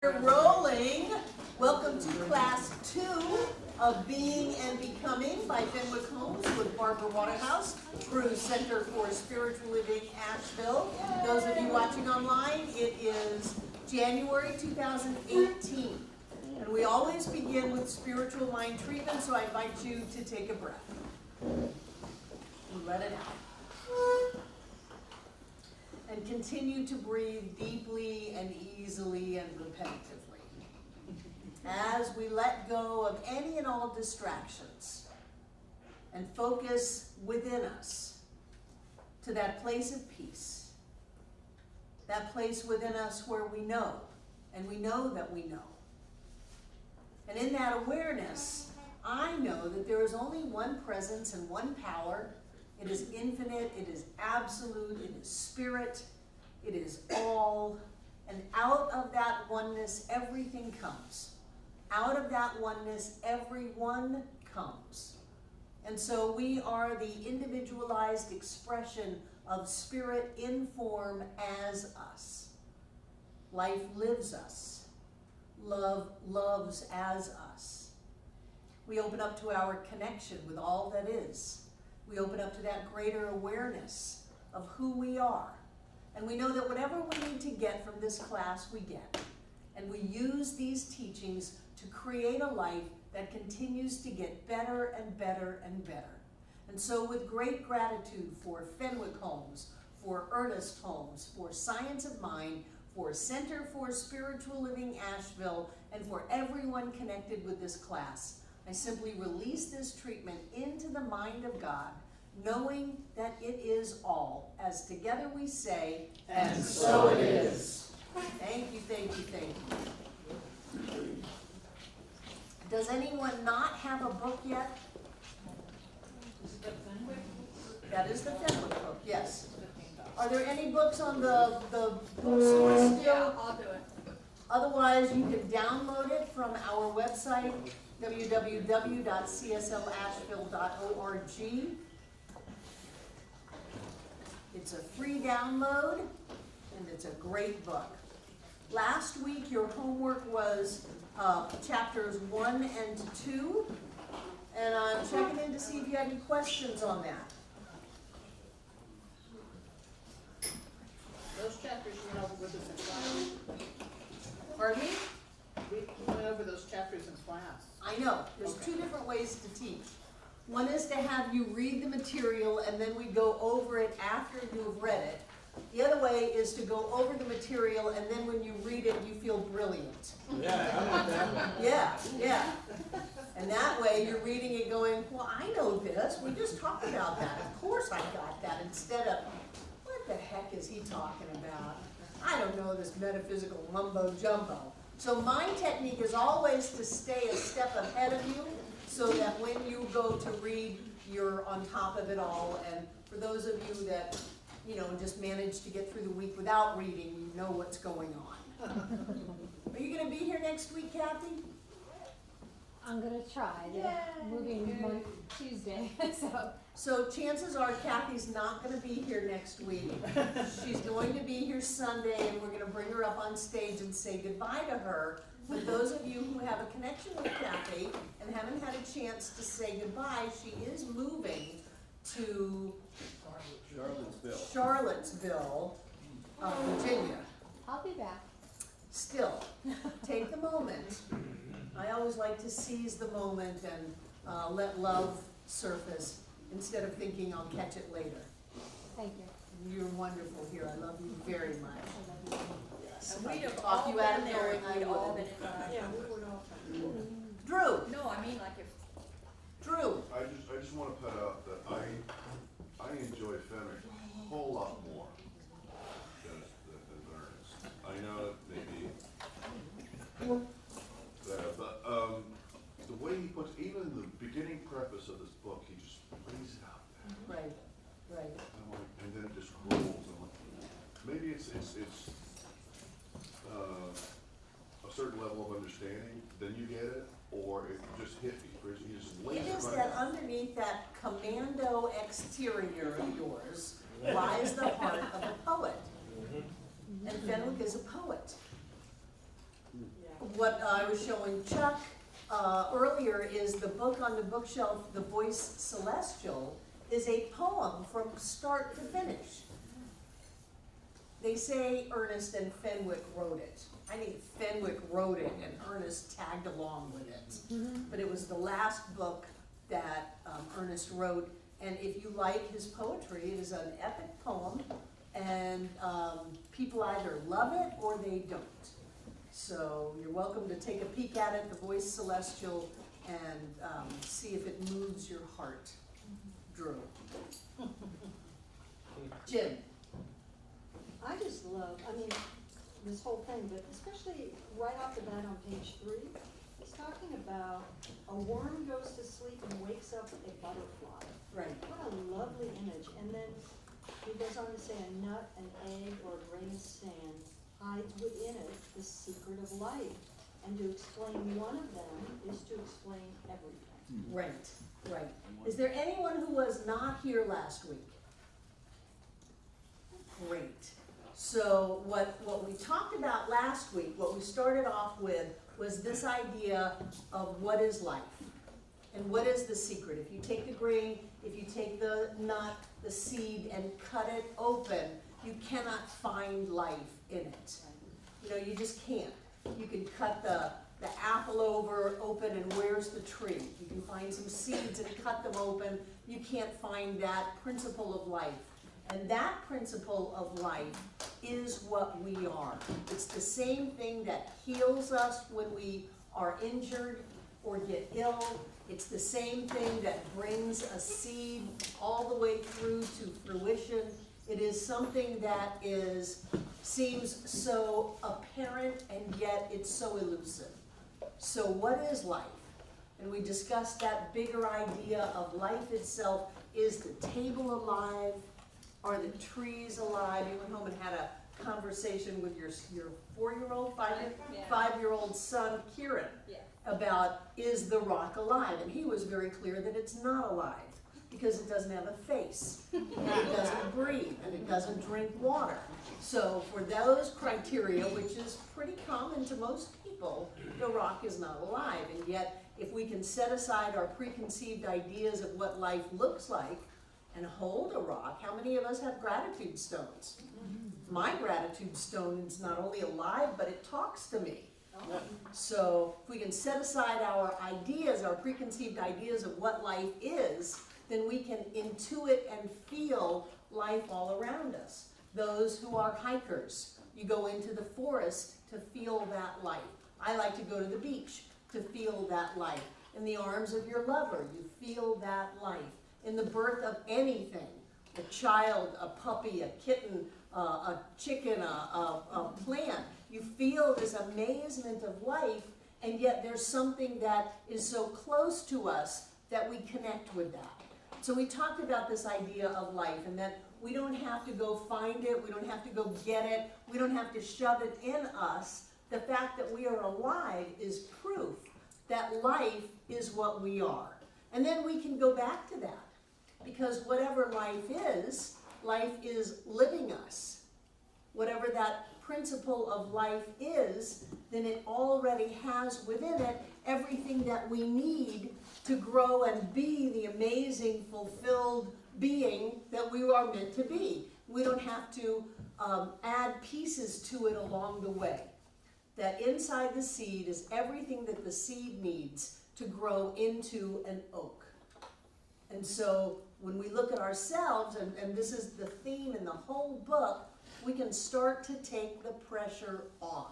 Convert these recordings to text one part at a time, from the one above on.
We're rolling. Welcome to class 2 of Being and Becoming by Fenwick Holmes with Barbara Waterhouse, Cruise Center for Spiritual Living, Asheville. Those of you watching online, it is January 2018. And we always begin with spiritual mind treatment, so I invite you to take a breath. And let it out. And continue to breathe deeply and easily and repetitively as we let go of any and all distractions and focus within us to that place of peace, that place within us where we know, and we know that we know. And in that awareness, I know that there is only one presence and one power. It is infinite, it is absolute, it is spirit, it is all, and out of that oneness, everything comes. Out of that oneness, everyone comes. And so we are the individualized expression of spirit in form as us. Life lives us. Love loves as us. We open up to our connection with all that is. We open up to that greater awareness of who we are. And we know that whatever we need to get from this class, we get. And we use these teachings to create a life that continues to get better and better and better. And so with great gratitude for Fenwick Holmes, for Ernest Holmes, for Science of Mind, for Center for Spiritual Living Asheville, and for everyone connected with this class, I simply release this treatment into the mind of God, knowing that it is all, as together we say, and so it is. Thank you, thank you, thank you. Does anyone not have a book yet? That is the Fenwick book, yes. Are there any books on the bookstore still? Yeah, I'll do it. Otherwise, you can download it from our website, www.cslasheville.org. It's a free download, and it's a great book. Last week, your homework was chapters 1 and 2, and I'm checking in to see if you had any questions on that. Those chapters you went over with us in class. Pardon me? We went over those chapters in class. I know, there's two different ways to teach. One is to have you read the material and then we go over it after you've read it. The other way is to go over the material and then when you read it, you feel brilliant. Yeah, I like that one. Yeah. And that way you're reading it going, well, I know this, we just talked about that. Of course I got that, instead of, what the heck is he talking about? I don't know this metaphysical mumbo jumbo. So my technique is always to stay a step ahead of you so that when you go to read, you're on top of it all. And for those of you that, just manage to get through the week without reading, you know what's going on. Are you going to be here next week, Kathy? I'm gonna try. They're moving on Tuesday, So chances are Kathy's not going to be here next week. She's going to be here Sunday, and we're going to bring her up on stage and say goodbye to her. But those of you who have a connection with Kathy and haven't had a chance to say goodbye, she is moving to Charlottesville, Virginia. I'll be back. Still, take the moment. I always like to seize the moment and let love surface instead of thinking I'll catch it later. Thank you. You're wonderful here. I love you very much. I love you. Yes. And If I we'd could have talk all you out been of there knowing if I we'd all would. been in class. Yeah, we would all. Drew, No, I mean like if, Drew, I just want to put out that I enjoy Fenwick a whole lot more than Ernest. I know that maybe, but the way he puts, even the beginning preface of this book, he just lays it out there. right. And then it just rolls. Maybe it's a certain level of understanding, then you get it, or it just hit me. He just lays It it is right that out. underneath that commando exterior of yours lies the heart of a poet. And Fenwick is a poet. what I was showing Chuck earlier is the book on the bookshelf, The Voice Celestial, is a poem from start to finish. They say Ernest and Fenwick wrote it. I think Fenwick wrote it and Ernest tagged along with it. But it was the last book that Ernest wrote, and if you like his poetry, it is an epic poem, and people either love it or they don't. So you're welcome to take a peek at it, The Voice Celestial, and see if it moves your heart. Drew. Jim. I just love, this whole thing, but especially right off the bat on page 3, it's talking about a worm goes to sleep and wakes up a butterfly. Right. What a lovely image. And then he goes on to say a nut, an egg, or a grain of sand hides within it the secret of life. And to explain one of them is to explain everything. Right, right. Is there anyone who was not here last week? Great. So what we talked about last week, what we started off with, was this idea of what is life and what is the secret. If you take the grain, if you take the nut, the seed, and cut it open, you cannot find life in it. You know, you just can't. You can cut the apple open, and where's the tree? You can find some seeds and cut them open. You can't find that principle of life. And that principle of life is what we are. It's the same thing that heals us when we are injured or get ill. It's the same thing that brings a seed all the way through to fruition. It is something that seems so apparent, and yet it's so elusive. So what is life? And we discussed that bigger idea of life itself. Is the table alive? Are the trees alive? You went home and had a conversation with your 4-year-old, 5-year-old son, Kieran, about is the rock alive? And he was very clear that it's not alive because it doesn't have a face, and it doesn't breathe, and it doesn't drink water. So for those criteria, which is pretty common to most people, the rock is not alive. And yet, if we can set aside our preconceived ideas of what life looks like and hold a rock, how many of us have gratitude stones? My gratitude stone is not only alive, but it talks to me. So if we can set aside our ideas, our preconceived ideas of what life is, then we can intuit and feel life all around us. Those who are hikers, you go into the forest to feel that life. I like to go to the beach to feel that life. In the arms of your lover, you feel that life. In the birth of anything, a child, a puppy, a kitten, a chicken, a plant, you feel this amazement of life, and yet there's something that is so close to us that we connect with that. So we talked about this idea of life, and that we don't have to go find it, we don't have to go get it, we don't have to shove it in us. The fact that we are alive is proof that life is what we are. And then we can go back to that, because whatever life is living us. Whatever that principle of life is, then it already has within it everything that we need to grow and be the amazing, fulfilled being that we are meant to be. We don't have to add pieces to it along the way. That inside the seed is everything that the seed needs to grow into an oak. And so when we look at ourselves, and this is the theme in the whole book, we can start to take the pressure off.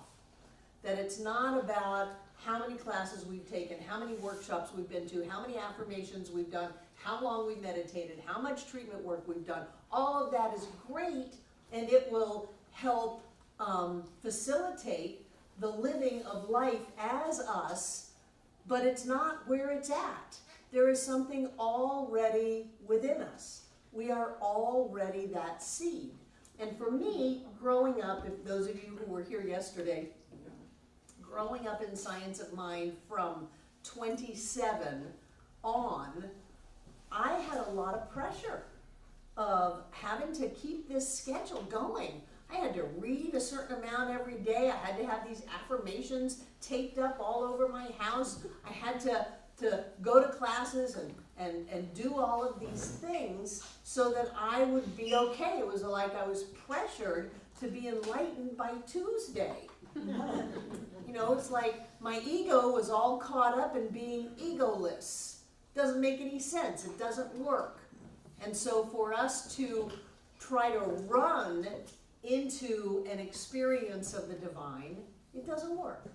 That it's not about how many classes we've taken, how many workshops we've been to, how many affirmations we've done, how long we've meditated, how much treatment work we've done. All of that is great, and it will help facilitate the living of life as us, but it's not where it's at. There is something already within us. We are already that seed. And for me, growing up, if those of you who were here yesterday, growing up in Science of Mind from 27 on, I had a lot of pressure of having to keep this schedule going. I had to read a certain amount every day. I had to have these affirmations taped up all over my house. I had to go to classes and do all of these things so that I would be okay. It was like I was pressured to be enlightened by Tuesday. You know, it's like my ego was all caught up in being egoless. Doesn't make any sense. It doesn't work. And so for us to try to run into an experience of the divine, it doesn't work.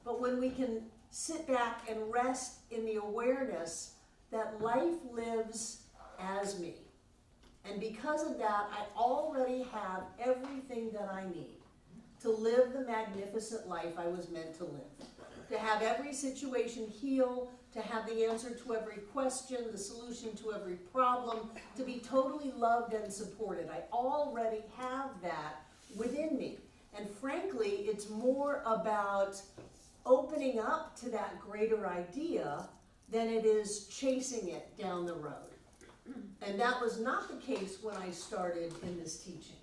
But when we can sit back and rest in the awareness that life lives as me, and because of that, I already have everything that I need to live the magnificent life I was meant to live. To have every situation heal, to have the answer to every question, the solution to every problem, to be totally loved and supported. I already have that within me. And frankly, it's more about opening up to that greater idea than it is chasing it down the road. And that was not the case when I started in this teaching.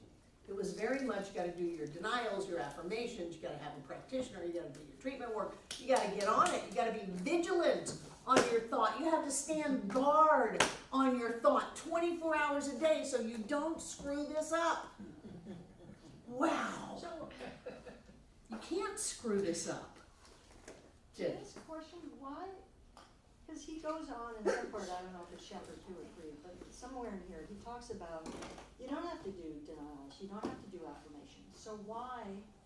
It was very much, you gotta do your denials, your affirmations, you gotta have a practitioner, you gotta do your treatment work, you gotta get on it, you gotta be vigilant on your thought. You have to stand guard on your thought 24 hours a day so you don't screw this up. Wow. You can't screw this up. Can I ask a question? Why? Because he goes on in some part, I don't know if it's chapter 2 or 3, but somewhere in here, he talks about, you don't have to do denials, you don't have to do affirmations. So why?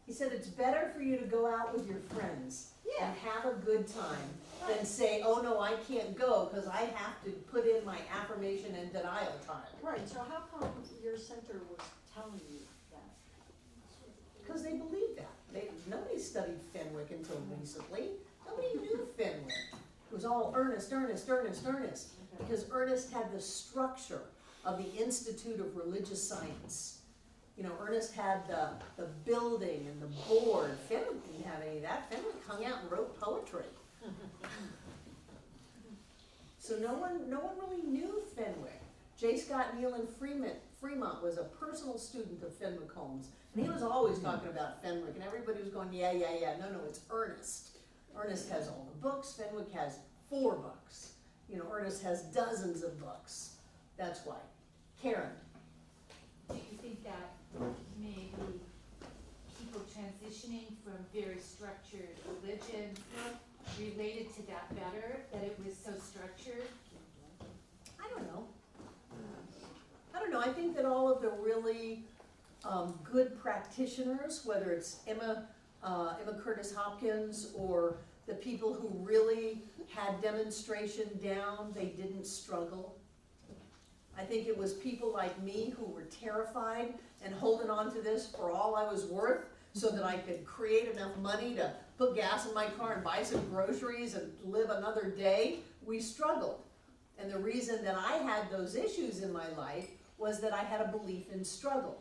He said it's better for you to go out with your friends Yeah. and have a good time than say, oh no, I can't go because I have to put in my affirmation and denial time. Right, so how come your center was telling you that? Because they believe that. Nobody studied Fenwick until recently. Nobody knew Fenwick. It was all Ernest. Because Ernest had the structure of the Institute of Religious Science. You know, Ernest had the building and the board. Fenwick didn't have any of that. Fenwick hung out and wrote poetry. So no one really knew Fenwick. J. Scott Neal Fremont was a personal student of Fenwick Holmes. And he was always talking about Fenwick, and everybody was going, yeah. No, it's Ernest. Ernest has all the books. Fenwick has 4 books. You know, Ernest has dozens of books. That's why. Karen. Do you think that maybe people transitioning from very structured religions related to that better, that it was so structured? I don't know. I think that all of the really good practitioners, whether it's Emma Curtis Hopkins or the people who really had demonstration down, they didn't struggle. I think it was people like me who were terrified and holding on to this for all I was worth so that I could create enough money to put gas in my car and buy some groceries and live another day. We struggled. And the reason that I had those issues in my life was that I had a belief in struggle.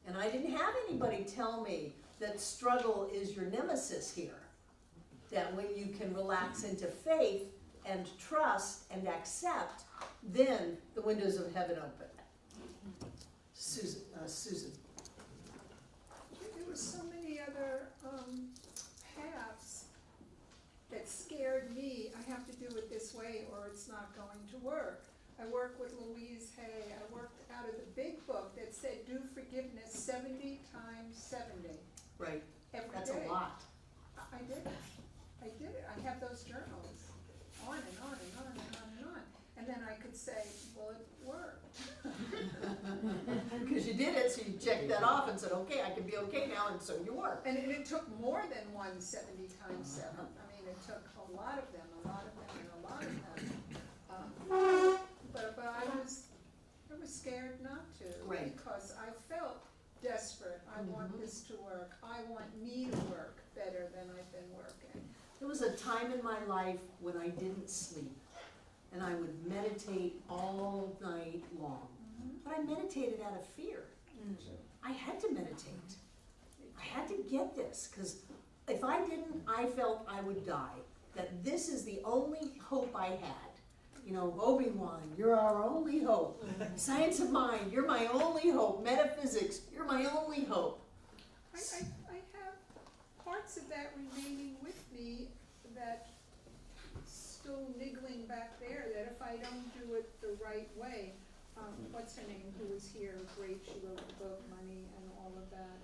And I didn't have anybody tell me that struggle is your nemesis here. That when you can relax into faith and trust and accept, then the windows of heaven open. Susan. There were so many other paths that scared me. I have to do it this way or it's not going to work. I work with Louise Hay. I worked out of the big book that said do forgiveness 70 times 70. Right. Every That's day. a lot. I did it. I have those journals on and on and on and on and on. And then I could say, well, it worked. Because you did it, so you checked that off and said, okay, I can be okay now, and so you were. And it took more than 170 times 7. I mean, it took a lot of them, and a lot of them. But I was scared not to. Right. Because I felt desperate. I want this to work. I want me to work better than I've been working. There was a time in my life when I didn't sleep, and I would meditate all night long. But I meditated out of fear. I had to meditate. I had to get this, because if I didn't, I felt I would die. That this is the only hope I had. You know, Obi-Wan, you're our only hope. Science of mind, you're my only hope. Metaphysics, you're my only hope. I have parts of that remaining with me that still niggling back there, that if I don't do it the right way, what's her name, who was here, great, she wrote the book, Money and all of that,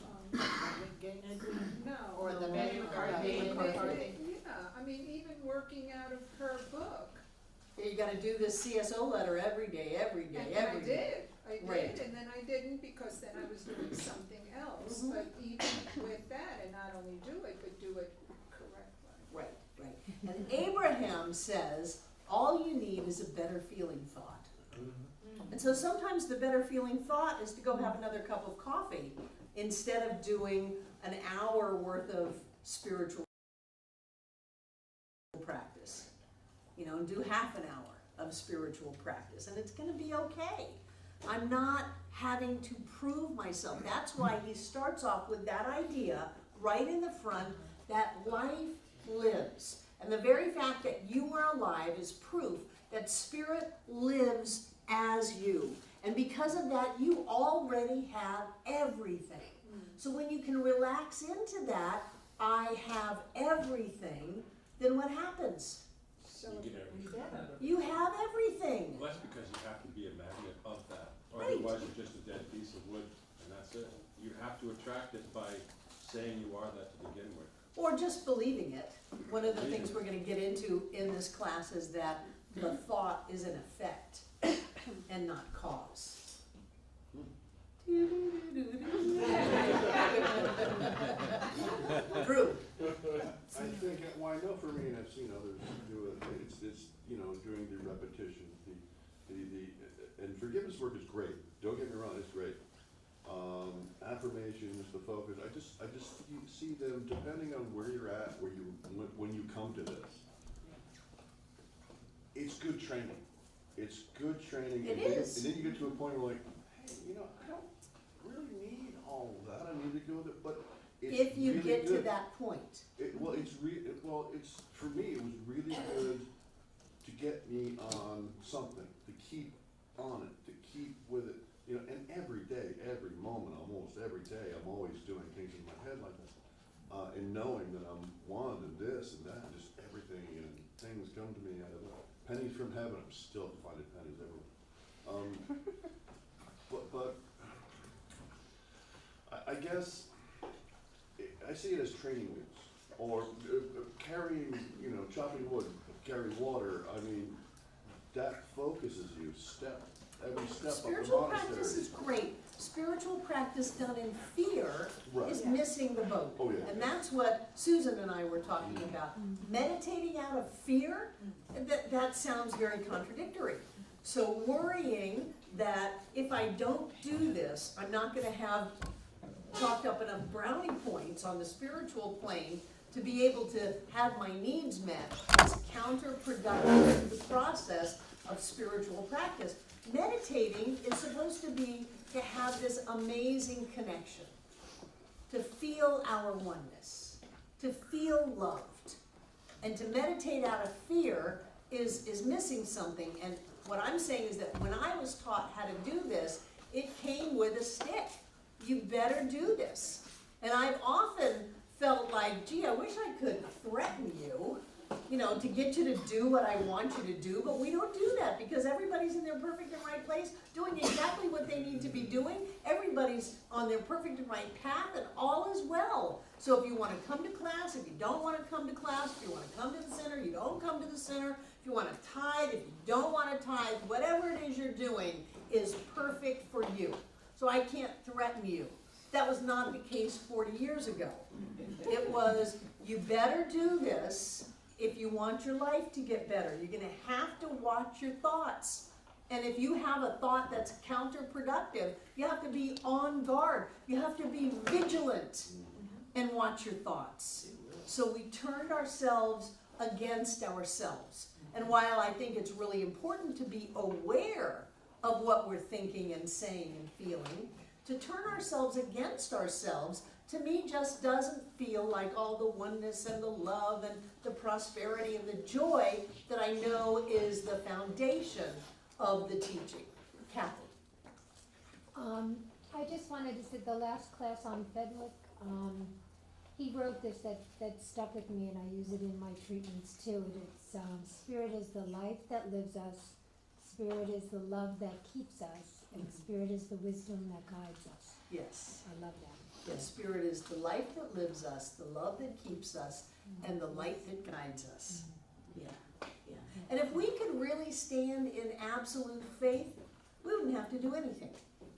no. Or the No, Betty no, McCarthy. no, They- yeah, I mean, even working out of her book. Yeah, you gotta do this CSO letter every day, every day, And every day. I did, Right. and then I didn't because then I was doing something else. Mhm. But even with that, and not only do it, but do it correctly. Right, right. And Abraham says, all you need is a better feeling thought. And so sometimes the better feeling thought is to go have another cup of coffee instead of doing an hour worth of spiritual practice. You know, do half an hour of spiritual practice, and it's gonna be okay. I'm not having to prove myself. That's why he starts off with that idea right in the front, that life lives. And the very fact that you are alive is proof that spirit lives as you. And because of that, you already have everything. So when you can relax into that, I have everything, then what happens? So You get everything. You have everything. Well, that's because you have to be a magnet of that, or Right. otherwise you're just a dead piece of wood, and that's it. You have to attract it by saying you are that to begin with. Or just believing it. One of the things we're gonna get into in this class is that the thought is an effect and not cause. True. I think, well, I know for me, and I've seen others do it, it's, you know, doing the repetition, and forgiveness work is great, don't get me wrong, it's great. Affirmations, the focus, I just see them, depending on where you're at, when you come to this. It's good training, it's good training. It and then- is. And then you get to a point where like, hey, you know, I don't really need all of that, I need to go there, but it's If you really get to good. that point. It's, for me, it was really good to get me on something, to keep on it, to keep with it, you know, and every day, every moment, almost every day, I'm always doing things in my head like this. And knowing that I'm one and this and that, just everything, and things come to me out of pennies from heaven, I'm still finding pennies everywhere. But I guess, I see it as training wheels, or carrying, you know, chopping wood, carrying water. I mean, that focuses you every step up the Spiritual monastery. practice is great. Spiritual practice done in fear Right. is missing the boat. Oh, yeah. And that's what Susan and I were talking about. Meditating out of fear, that sounds very contradictory. So worrying that if I don't do this, I'm not gonna have chalked up enough brownie points on the spiritual plane to be able to have my needs met is counterproductive to the process of spiritual practice. Meditating is supposed to be to have this amazing connection, to feel our oneness, to feel loved. And to meditate out of fear is missing something. And what I'm saying is that when I was taught how to do this, it came with a stick. You better do this. And I've often felt like, gee, I wish I could threaten you, you know, to get you to do what I want you to do, but we don't do that because everybody's in their perfect and right place, doing exactly what they need to be doing. Everybody's on their perfect and right path, and all is well. So if you want to come to class, if you don't want to come to class, if you want to come to the center, you don't come to the center, if you want to tithe, if you don't want to tithe, whatever it is you're doing is perfect for you. So I can't threaten you. That was not the case 40 years ago. It was, you better do this if you want your life to get better. You're gonna have to watch your thoughts. And if you have a thought that's counterproductive, you have to be on guard. You have to be vigilant and watch your thoughts. So we turned ourselves against ourselves. And while I think it's really important to be aware of what we're thinking and saying and feeling, to turn ourselves against ourselves to me just doesn't feel like all the oneness and the love and the prosperity and the joy that I know is the foundation of the teaching. Kathy? I just wanted to say the last class on Fenwick, he wrote this that stuck with me, and I use it in my treatments too. And it's spirit is the life that lives us, spirit is the love that keeps us, and spirit is the wisdom that guides us. Yes. I love that. Yes, spirit is the life that lives us, the love that keeps us, and the light that guides us. Yeah, yeah. And if we could really stand in absolute faith, we wouldn't have to do anything.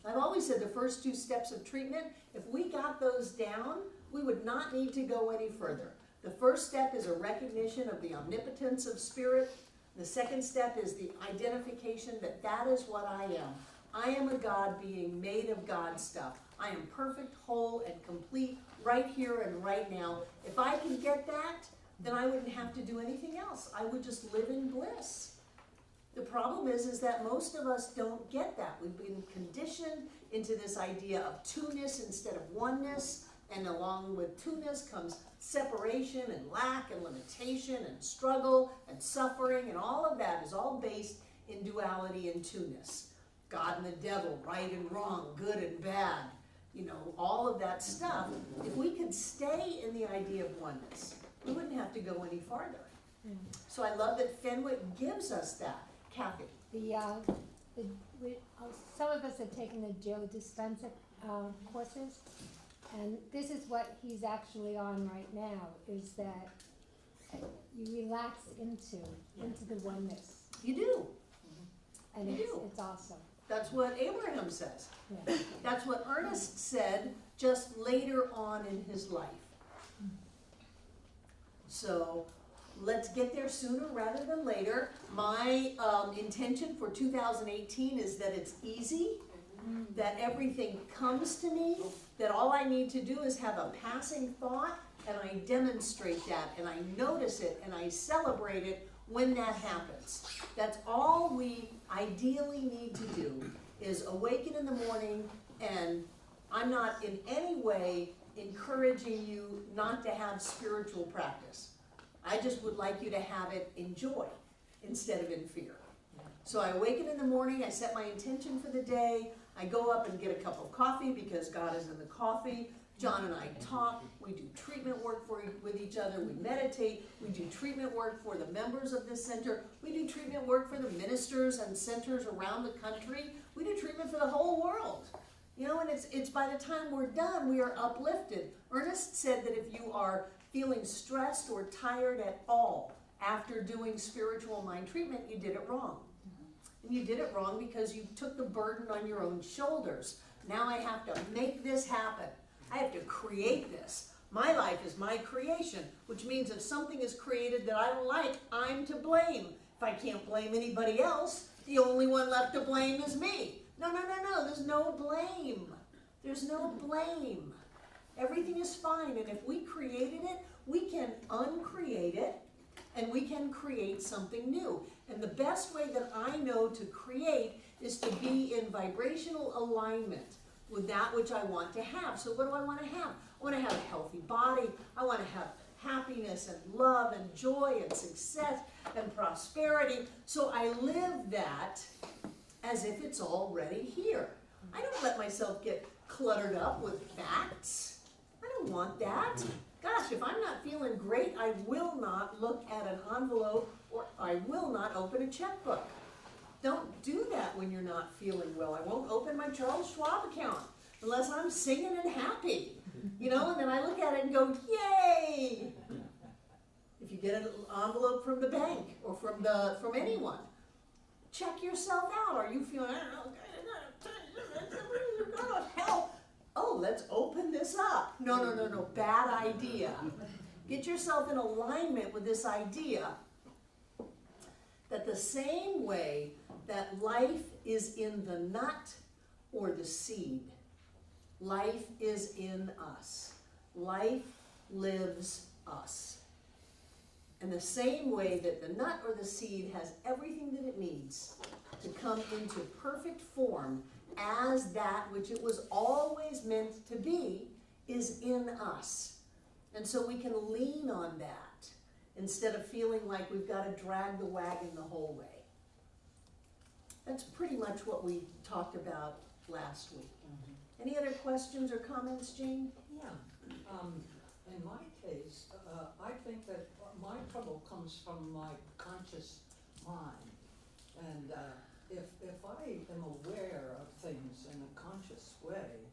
I've always said the first 2 steps of treatment, if we got those down, we would not need to go any further. The first step is a recognition of the omnipotence of spirit. The second step is the identification that that is what I am. I am a God being made of God stuff. I am perfect, whole, and complete right here and right now. If I can get that, then I wouldn't have to do anything else. I would just live in bliss. The problem is that most of us don't get that. We've been conditioned into this idea of two-ness instead of oneness, and along with two-ness comes separation and lack and limitation and struggle and suffering, and all of that is all based in duality and two-ness. God and the devil, right and wrong, good and bad, all of that stuff. If we could stay in the idea of oneness, we wouldn't have to go any farther. So I love that Fenwick gives us that. Kathy? Some of us have taken the Joe Dispenza courses, and this is what he's actually on right now, is that you relax into the oneness, You do. and You do. it's awesome. That's what Abraham says. Yeah. That's what Ernest said just later on in his life. So let's get there sooner rather than later. My intention for 2018 is that it's easy, that everything comes to me, that all I need to do is have a passing thought, and I demonstrate that, and I notice it, and I celebrate it when that happens. That's all we ideally need to do, is awaken in the morning, and I'm not in any way encouraging you not to have spiritual practice. I just would like you to have it in joy instead of in fear. So I awaken in the morning, I set my intention for the day, I go up and get a cup of coffee because God is in the coffee. John and I talk, we do treatment work with each other, we meditate, we do treatment work for the members of this center, we do treatment work for the ministers and centers around the country, we do treatment for the whole world. And it's by the time we're done, we are uplifted. Ernest said that if you are feeling stressed or tired at all after doing spiritual mind treatment, you did it wrong. And you did it wrong because you took the burden on your own shoulders. Now I have to make this happen. I have to create this. My life is my creation, which means if something is created that I don't like, I'm to blame. If I can't blame anybody else, the only one left to blame is me. No, there's no blame. There's no blame. Everything is fine, and if we created it, we can uncreate it, and we can create something new. And the best way that I know to create is to be in vibrational alignment with that which I want to have. So what do I want to have? I want to have a healthy body. I want to have happiness and love and joy and success and prosperity. So I live that as if it's already here. I don't let myself get cluttered up with facts. I don't want that. Gosh, if I'm not feeling great, I will not look at an envelope or I will not open a checkbook. Don't do that when you're not feeling well. I won't open my Charles Schwab account unless I'm singing and happy. And then I look at it and go, yay! If you get an envelope from the bank or from anyone, check yourself out. Are you feeling, oh, hell, oh, let's open this up. No, bad idea. Get yourself in alignment with this idea that the same way that life is in the nut or the seed, life is in us. Life lives us. And the same way that the nut or the seed has everything that it needs to come into perfect form as that which it was always meant to be, is in us. And so we can lean on that instead of feeling like we've got to drag the wagon the whole way. That's pretty much what we talked about last week. Any other questions or comments, Jane? Yeah, in my case, I think that my trouble comes from my conscious mind. And if I am aware of things in a conscious way,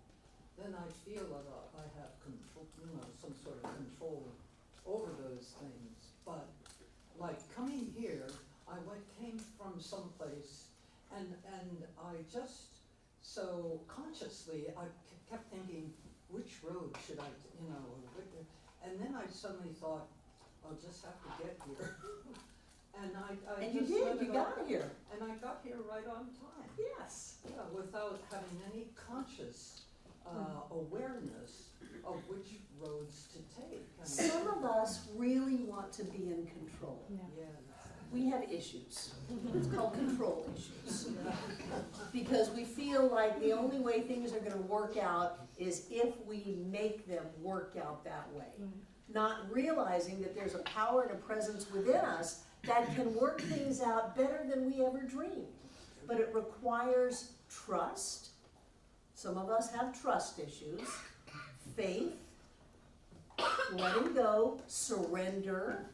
then I feel that I have control, some sort of control over those things. But like coming here, I came from someplace, and I just so consciously I kept thinking, which road should I, and then I suddenly thought, I'll just have to get here. And I And you just did, let you it got all- here. And I got here right on time. Yes. Yeah, without having any conscious awareness of which roads to take. Some of us really want to be in control. Yeah. Yeah. We have issues. It's called control issues. Because we feel like the only way things are gonna work out is if we make them work out that way. Not realizing that there's a power and a presence within us that can work things out better than we ever dreamed. But it requires trust. Some of us have trust issues. Faith, letting go, surrender.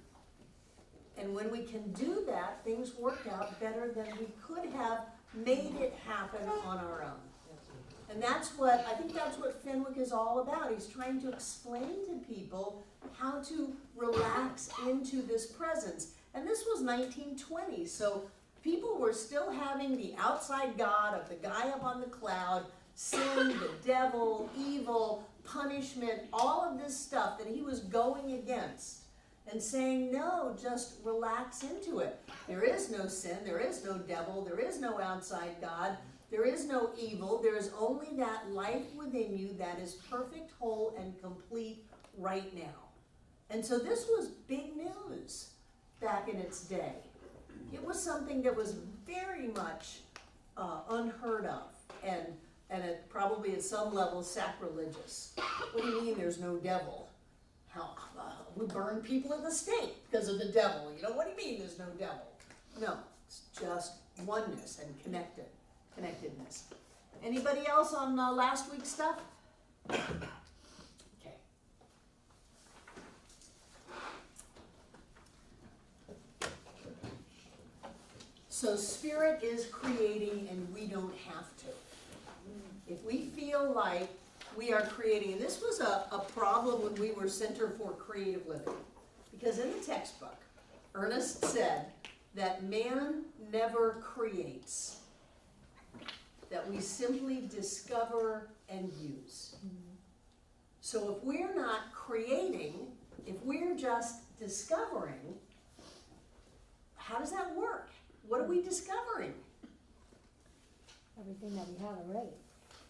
And when we can do that, things work out better than we could have made it happen on our own. And I think that's what Fenwick is all about. He's trying to explain to people how to relax into this presence. And this was 1920, so people were still having the outside God of the guy up on the cloud, sin, the devil, evil, punishment, all of this stuff that he was going against. And saying, no, just relax into it. There is no sin, there is no devil, there is no outside God, there is no evil, there is only that life within you that is perfect, whole, and complete right now. And so this was big news back in its day. It was something that was very much unheard of, and it probably at some level sacrilegious. What do you mean there's no devil? How we burn people at the stake because of the devil. What do you mean there's no devil? No, it's just oneness and connectedness. Anybody else on last week's stuff? Okay. So spirit is creating and we don't have to. If we feel like we are creating, and this was a problem when we were Center for Creative Living, because in the textbook, Ernest said that man never creates, that we simply discover and use. So if we're not creating, if we're just discovering, how does that work? What are we discovering? Everything that we have already.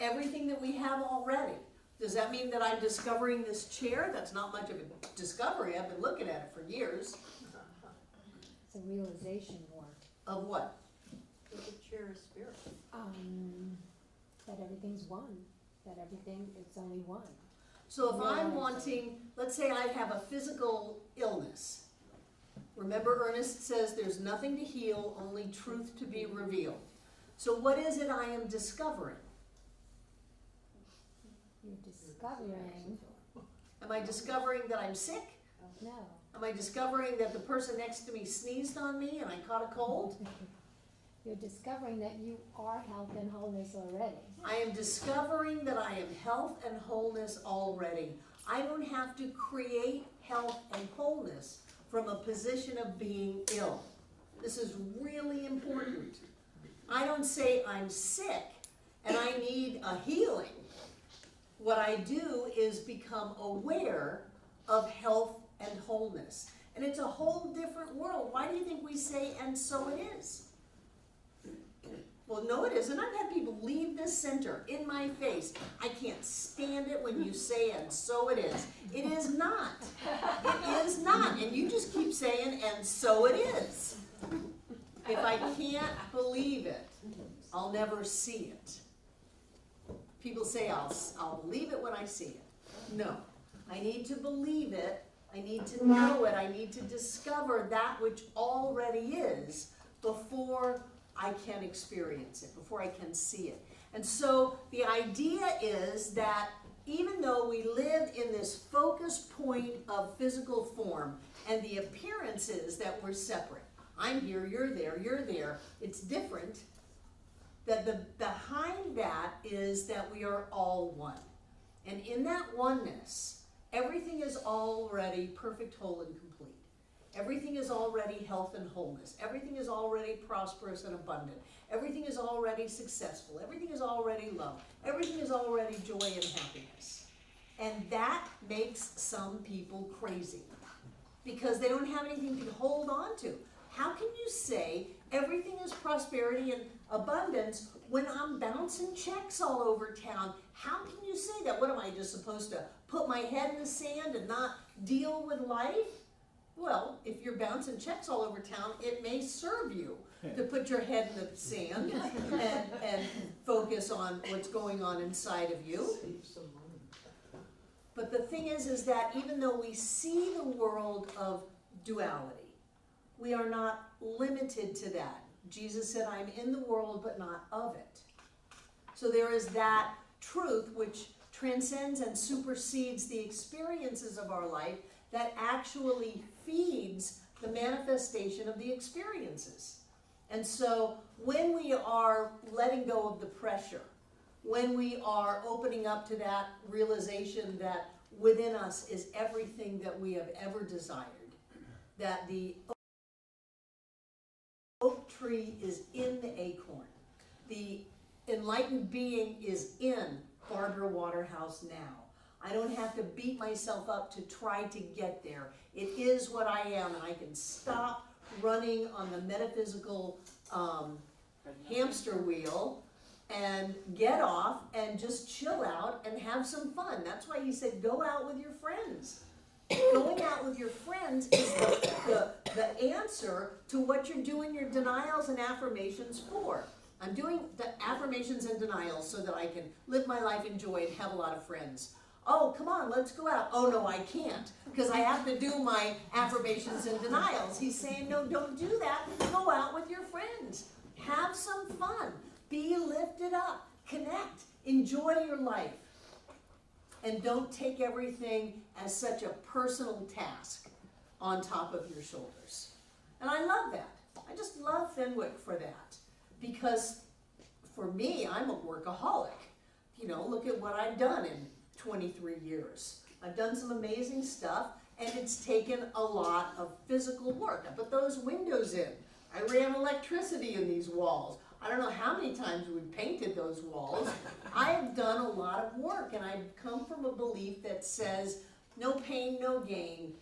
Everything that we have already. Does that mean that I'm discovering this chair? That's not much of a discovery. I've been looking at it for years. It's a realization more. Of what? With the chair of spirit. That everything's one. That everything, it's only one. So if I'm wanting, let's say I have a physical illness. Remember Ernest says there's nothing to heal, only truth to be revealed. So what is it I am discovering? You're discovering, Am I discovering that I'm sick? no. Am I discovering that the person next to me sneezed on me and I caught a cold? You're discovering that you are health and wholeness already. I am discovering that I am health and wholeness already. I don't have to create health and wholeness from a position of being ill. This is really important. I don't say I'm sick and I need a healing. What I do is become aware of health and wholeness. And it's a whole different world. Why do you think we say, and so it is? Well, no, it isn't. I've had people leave this center in my face. I can't stand it when you say, and so it is. It is not. It is not. And you just keep saying, and so it is. If I can't believe it, I'll never see it. People say, I'll believe it when I see it. No. I need to believe it, I need to know it, I need to discover that which already is before I can experience it, before I can see it. And so the idea is that even though we live in this focus point of physical form and the appearance is that we're separate, I'm here, you're there, it's different, that behind that is that we are all one. And in that oneness, everything is already perfect, whole, and complete. Everything is already health and wholeness. Everything is already prosperous and abundant. Everything is already successful. Everything is already love. Everything is already joy and happiness. And that makes some people crazy because they don't have anything to hold on to. How can you say everything is prosperity and abundance when I'm bouncing checks all over town? How can you say that? What am I just supposed to put my head in the sand and not deal with life? Well, if you're bouncing checks all over town, it may serve you to put your head in the sand and focus on what's going on inside of you. Save some money. But the thing is that even though we see the world of duality, we are not limited to that. Jesus said, I'm in the world, but not of it. So there is that truth which transcends and supersedes the experiences of our life that actually feeds the manifestation of the experiences. And so when we are letting go of the pressure, when we are opening up to that realization that within us is everything that we have ever desired, that the oak tree is in the acorn, the enlightened being is in Barbara Waterhouse now. I don't have to beat myself up to try to get there. It is what I am, and I can stop running on the metaphysical hamster wheel and get off and just chill out and have some fun. That's why he said go out with your friends. Going out with your friends is the answer to what you're doing your denials and affirmations for. I'm doing the affirmations and denials so that I can live my life in joy and have a lot of friends. Oh, come on, let's go out. Oh, no, I can't, because I have to do my affirmations and denials. He's saying, no, don't do that. Go out with your friends. Have some fun. Be lifted up. Connect. Enjoy your life. And don't take everything as such a personal task on top of your shoulders. And I love that. I just love Fenwick for that. Because for me, I'm a workaholic. You know, look at what I've done in 23 years. I've done some amazing stuff, and it's taken a lot of physical work. I put those windows in. I ran electricity in these walls. I don't know how many times we painted those walls. I have done a lot of work, and I've come from a belief that says, no pain, no gain.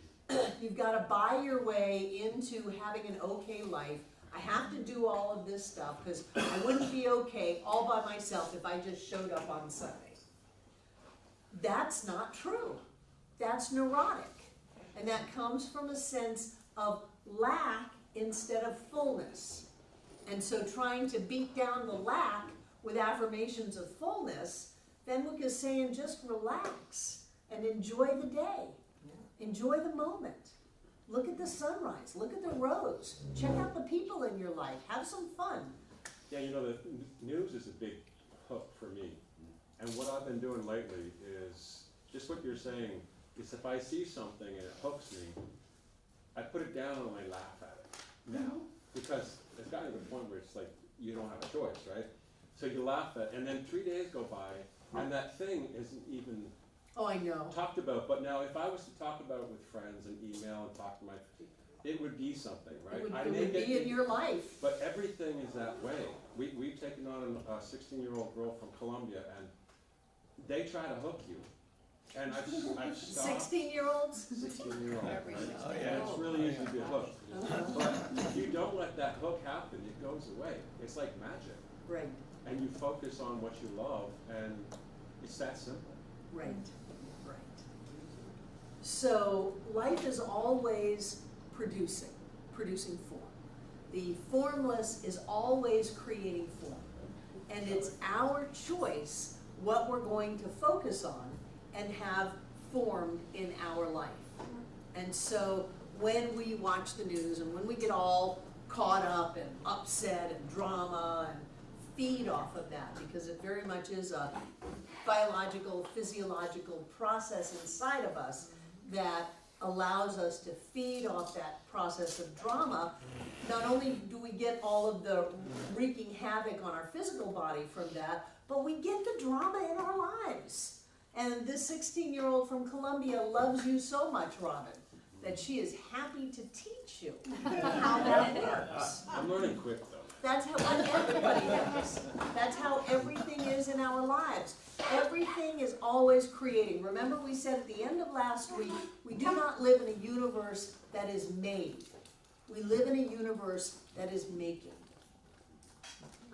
You've got to buy your way into having an okay life. I have to do all of this stuff because I wouldn't be okay all by myself if I just showed up on Sunday. That's not true. That's neurotic. And that comes from a sense of lack instead of fullness. And so trying to beat down the lack with affirmations of fullness, Fenwick is saying just relax and enjoy the day. Enjoy the moment. Look at the sunrise. Look at the rose. Check out the people in your life. Have some fun. Yeah, you know, the news is a big hook for me. And what I've been doing lately is just what you're saying, is if I see something and it hooks me, I put it down and I laugh at it now. Because it's gotten to the point where it's like you don't have a choice, right? So you laugh at it, and then 3 days go by, and that thing isn't even Oh, I know. talked about. But now if I was to talk about it with friends and email and talk to my, it would be something, right? It would be in your life. But everything is that way. We've taken on a 16-year-old girl from Colombia, and they try to hook you. And I've stopped. 16-year-olds? 16-year-old, right? And it's really easy to be hooked. But if you don't let that hook happen, it goes away. It's like magic. Right, And you focus on what you love, and it's that simple. right, right. So life is always producing form. The formless is always creating form. And it's our choice what we're going to focus on and have formed in our life. And so when we watch the news and when we get all caught up and upset and drama and feed off of that, because it very much is a biological, physiological process inside of us that allows us to feed off that process of drama. Not only do we get all of the wreaking havoc on our physical body from that, but we get the drama in our lives. And this 16-year-old from Colombia loves you so much, Robin, that she is happy to teach you how that works. I'm learning quick though. That's how everybody is. That's how everything is in our lives. Everything is always creating. Remember we said at the end of last week, we do not live in a universe that is made. We live in a universe that is making.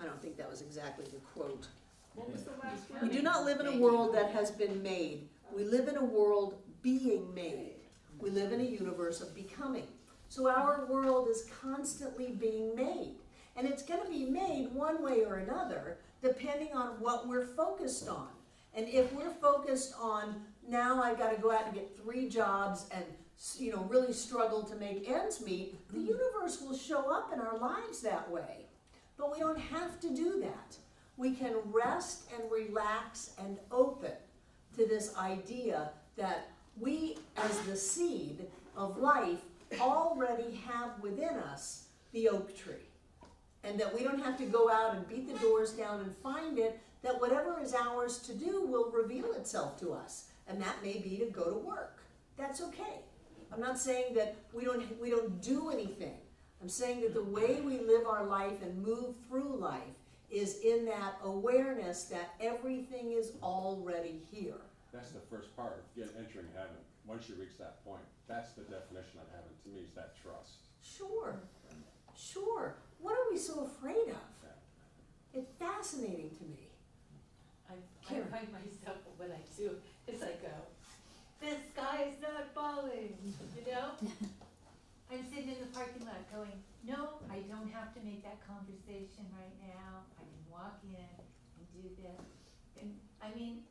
I don't think that was exactly the quote. What was the last We word? do not live in a world that has been made. We live in a world being made. We live in a universe of becoming. So our world is constantly being made. And it's going to be made one way or another, depending on what we're focused on. And if we're focused on, now I've got to go out and get 3 jobs and really struggle to make ends meet, the universe will show up in our lives that way. But we don't have to do that. We can rest and relax and open to this idea that we, as the seed of life, already have within us the oak tree. And that we don't have to go out and beat the doors down and find it, that whatever is ours to do will reveal itself to us. And that may be to go to work. That's okay. I'm not saying that we don't do anything. I'm saying that the way we live our life and move through life is in that awareness that everything is already here. That's the first part of entering heaven. Once you reach that point, that's the definition of heaven to me, is that trust. Sure, sure. What are we so afraid of? It's fascinating to me. I Karen. find myself, what I do is I go, the sky is not falling, you know? I'm sitting in the parking lot going, no, I don't have to make that conversation right now. I can walk in and do this. And I mean,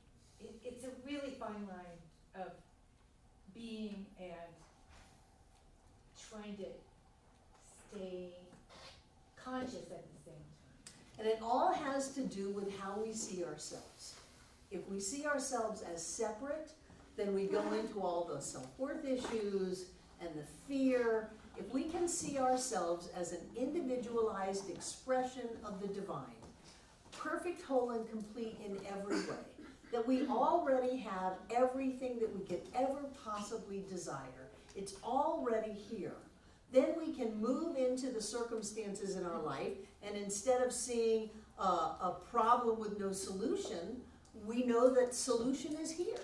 it's a really fine line of being and trying to stay conscious at the same time. And it all has to do with how we see ourselves. If we see ourselves as separate, then we go into all the self-worth issues and the fear. If we can see ourselves as an individualized expression of the divine, perfect, whole, and complete in every way, that we already have everything that we could ever possibly desire, it's already here, then we can move into the circumstances in our life, and instead of seeing a problem with no solution, we know that solution is here.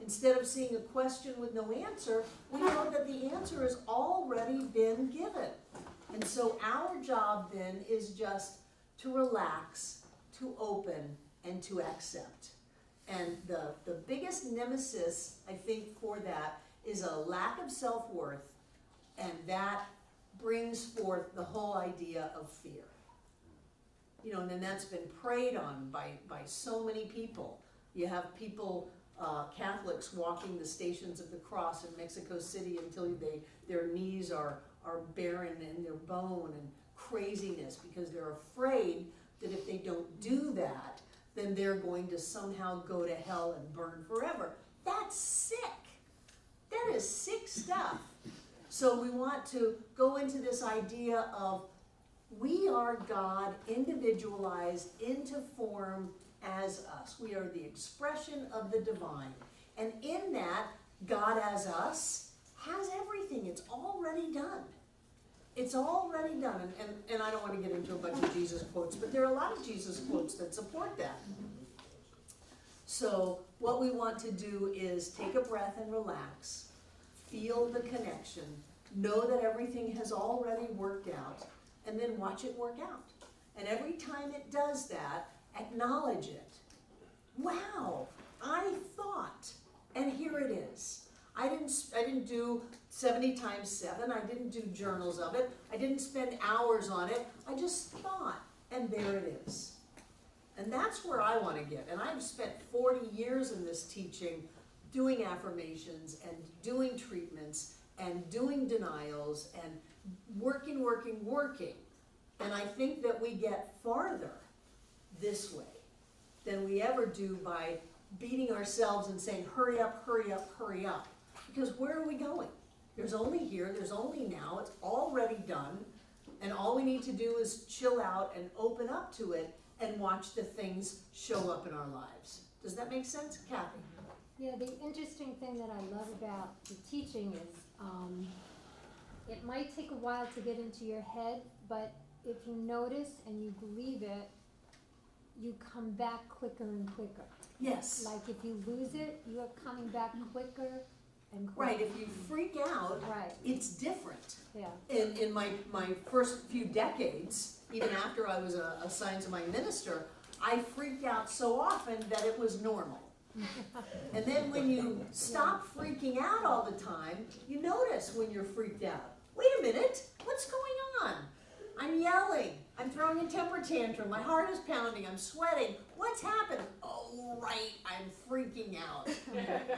Instead of seeing a question with no answer, we know that the answer has already been given. And so our job then is just to relax, to open, and to accept. And the biggest nemesis, I think, for that is a lack of self-worth, and that brings forth the whole idea of fear. And then that's been preyed on by so many people. You have people, Catholics, walking the Stations of the Cross in Mexico City until their knees are barren in their bone and craziness, because they're afraid that if they don't do that, then they're going to somehow go to hell and burn forever. That's sick. That is sick stuff. So we want to go into this idea of we are God individualized into form as us. We are the expression of the divine. And in that, God as us has everything. It's already done. It's already done. And I don't want to get into a bunch of Jesus quotes, but there are a lot of Jesus quotes that support that. So what we want to do is take a breath and relax. Feel the connection. Know that everything has already worked out. And then watch it work out. And every time it does that, acknowledge it. Wow, I thought, and here it is. I didn't do 70 times 7. I didn't do journals of it. I didn't spend hours on it. I just thought, and there it is. And that's where I want to get. And I've spent 40 years in this teaching doing affirmations and doing treatments and doing denials and working, then I think that we get farther this way than we ever do by beating ourselves and saying, hurry up, hurry up, hurry up. Because where are we going? There's only here, there's only now, it's already done, and all we need to do is chill out and open up to it and watch the things show up in our lives. Does that make sense, Kathy? Yeah, the interesting thing that I love about the teaching is, it might take a while to get into your head, but if you notice and you believe it, you come back quicker and quicker. Yes. Like if you lose it, you are coming back quicker and quicker. Right, if you freak out, Right, it's different. yeah. In my first few decades, even after I was assigned to my minister, I freaked out so often that it was normal. And then when you stop freaking out all the time, you notice when you're freaked out. Wait a minute, what's going on? I'm yelling, I'm throwing a temper tantrum, my heart is pounding, I'm sweating. What's happened? Oh, right, I'm freaking out.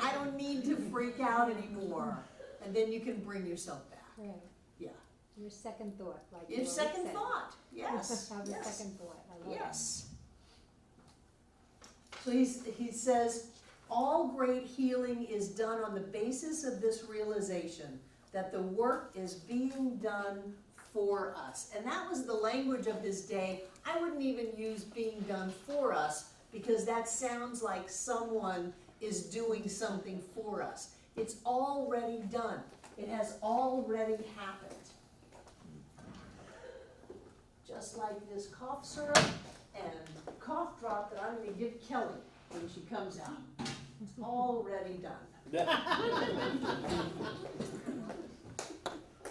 I don't need to freak out anymore. And then you can bring yourself back. Right. Yeah. Your second thought, like you Your always second say. thought, yes. Have a Yes. second thought, I love Yes. So he says, all great healing is done on the basis of this realization that the work is being done for us. And that was the language of his day. I wouldn't even use being done for us because that sounds like someone is doing something for us. It's already done. It has already happened. Just like this cough syrup and cough drop that I'm going to give Kelly when she comes out. It's already done.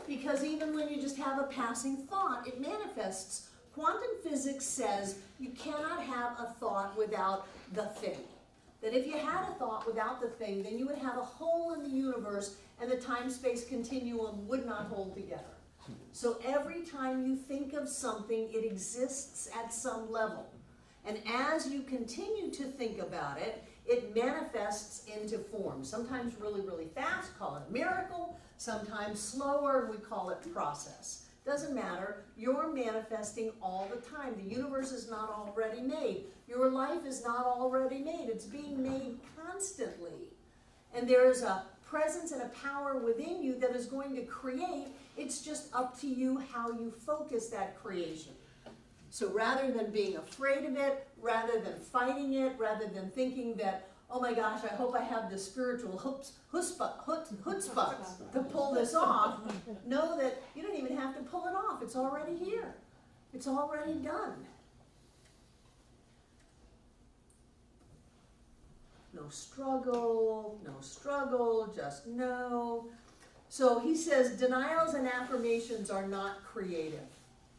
Because even when you just have a passing thought, it manifests. Quantum physics says you cannot have a thought without the thing. That if you had a thought without the thing, then you would have a hole in the universe and the time-space continuum would not hold together. So every time you think of something, it exists at some level. And as you continue to think about it, it manifests into form. Sometimes really, really fast, call it a miracle. Sometimes slower, we call it process. Doesn't matter, you're manifesting all the time. The universe is not already made. Your life is not already made. It's being made constantly. And there is a presence and a power within you that is going to create. It's just up to you how you focus that creation. So rather than being afraid of it, rather than fighting it, rather than thinking that, oh my gosh, I hope I have the spiritual chutzpah to pull this off, know that you don't even have to pull it off. It's already here. It's already done. No struggle, just no. So he says denials and affirmations are not creative.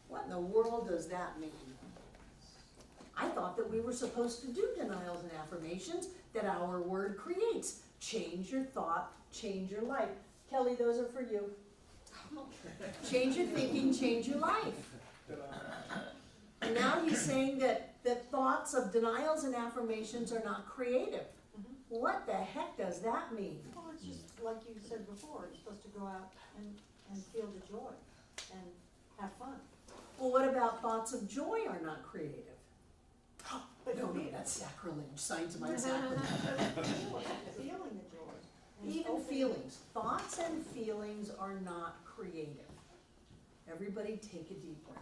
What in the world does that mean? I thought that we were supposed to do denials and affirmations that our word creates. Change your thought, change your life. Kelly, those are for you. Change your thinking, change your life. And now he's saying that thoughts of denials and affirmations are not creative. What the heck does that mean? Well, it's just like you said before, it's supposed to go out and feel the joy and have fun. Well, what about thoughts of joy are not creative? No, that's sacrilege. Science mind sacrilege. Feeling the joy. and Even opening- feelings. Thoughts and feelings are not creative. Everybody take a deep breath.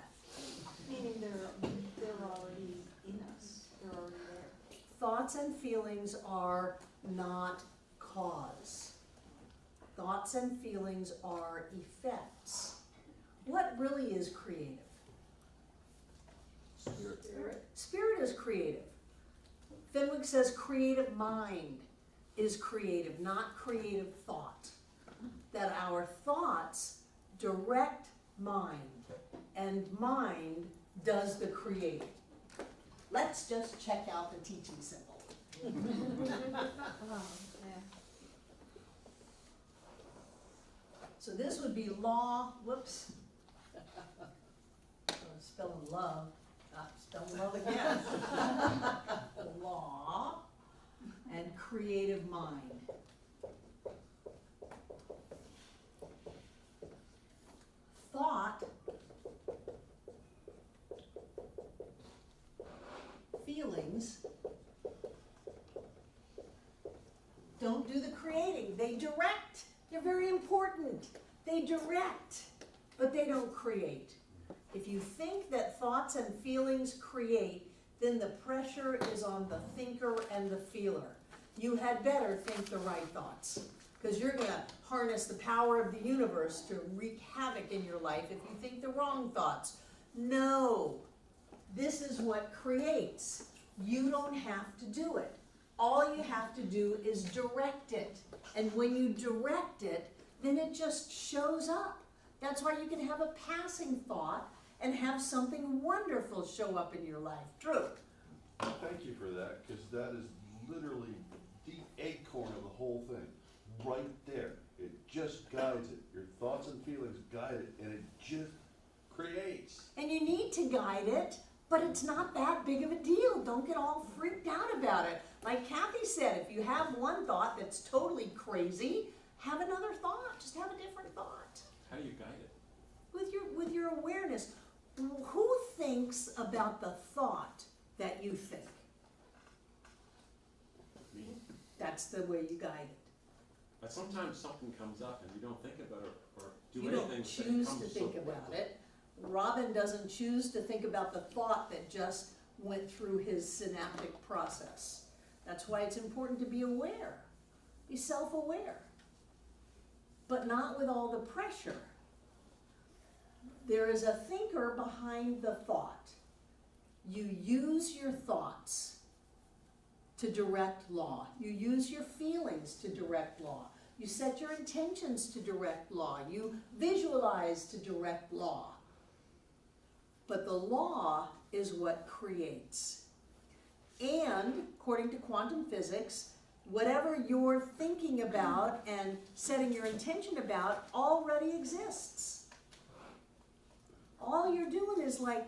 Meaning they're already in us, they're already there. Thoughts and feelings are not cause. Thoughts and feelings are effects. What really is creative? Spirit. Spirit is creative. Fenwick says creative mind is creative, not creative thought. That our thoughts direct mind, and mind does the creating. Let's just check out the teaching symbol. Oh, Yeah. So this would be law, whoops. Spelling love, spelling love again. Law and creative mind. feelings don't do the creating. They direct. They're very important. They direct, but they don't create. If you think that thoughts and feelings create, then the pressure is on the thinker and the feeler. You had better think the right thoughts, because you're going to harness the power of the universe to wreak havoc in your life if you think the wrong thoughts. No, this is what creates. You don't have to do it. All you have to do is direct it. And when you direct it, then it just shows up. That's why you can have a passing thought and have something wonderful show up in your life. True. Thank you for that, because that is literally the acorn of the whole thing. Right there. It just guides it. Your thoughts and feelings guide it, and it just creates. And you need to guide it, but it's not that big of a deal. Don't get all freaked out about it. Like Kathy said, if you have one thought that's totally crazy, have another thought. Just have a different thought. How do you guide it? With your awareness. Who thinks about the thought that you think? Me? That's the way you guide it. But sometimes something comes up and you don't think about it or do You anything. don't but it choose comes to so think about quickly. it. Robin doesn't choose to think about the thought that just went through his synaptic process. That's why it's important to be aware. Be self-aware. But not with all the pressure. There is a thinker behind the thought. You use your thoughts to direct law. You use your feelings to direct law. You set your intentions to direct law. You visualize to direct law. But the law is what creates. And, according to quantum physics, whatever you're thinking about and setting your intention about already exists. All you're doing is like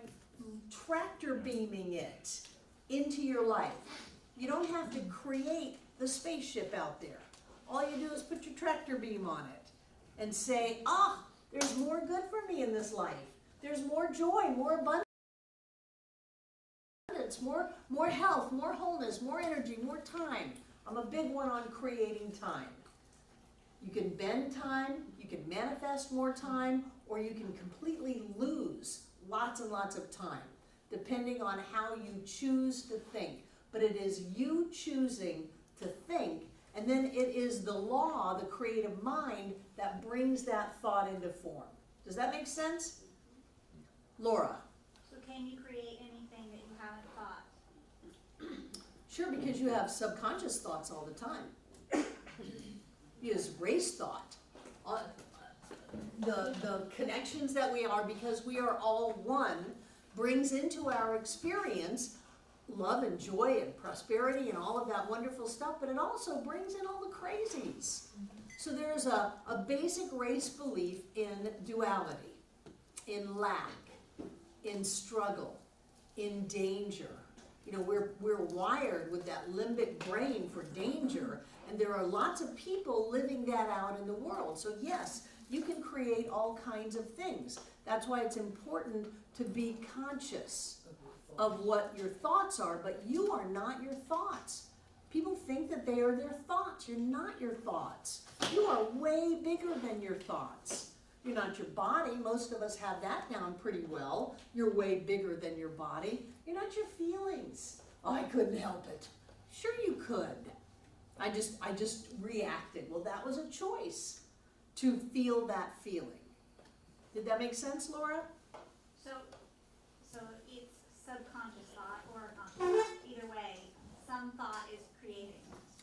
tractor beaming it into your life. You don't have to create the spaceship out there. All you do is put your tractor beam on it and say, there's more good for me in this life. There's more joy, more abundance, more health, more wholeness, more energy, more time. I'm a big one on creating time. You can bend time, you can manifest more time, or you can completely lose lots and lots of time, depending on how you choose to think. But it is you choosing to think, and then it is the law, the creative mind, that brings that thought into form. Does that make sense? Laura. So can you create anything that you haven't thought? Sure, because you have subconscious thoughts all the time. You use race thought. The connections that we are, because we are all one, brings into our experience love and joy and prosperity and all of that wonderful stuff, but it also brings in all the crazies. So there's a basic race belief in duality, in lack, in struggle, in danger. You know, we're wired with that limbic brain for danger, and there are lots of people living that out in the world. So yes, you can create all kinds of things. That's why it's important to be conscious of what your thoughts are, but you are not your thoughts. People think that they are their thoughts. You're not your thoughts. You are way bigger than your thoughts. You're not your body. Most of us have that down pretty well. You're way bigger than your body. You're not your feelings. Oh, I couldn't help it. Sure you could. I just reacted. Well, that was a choice to feel that feeling. Did that make sense, Laura? So it's subconscious thought or conscious. Either way, some thought is creating.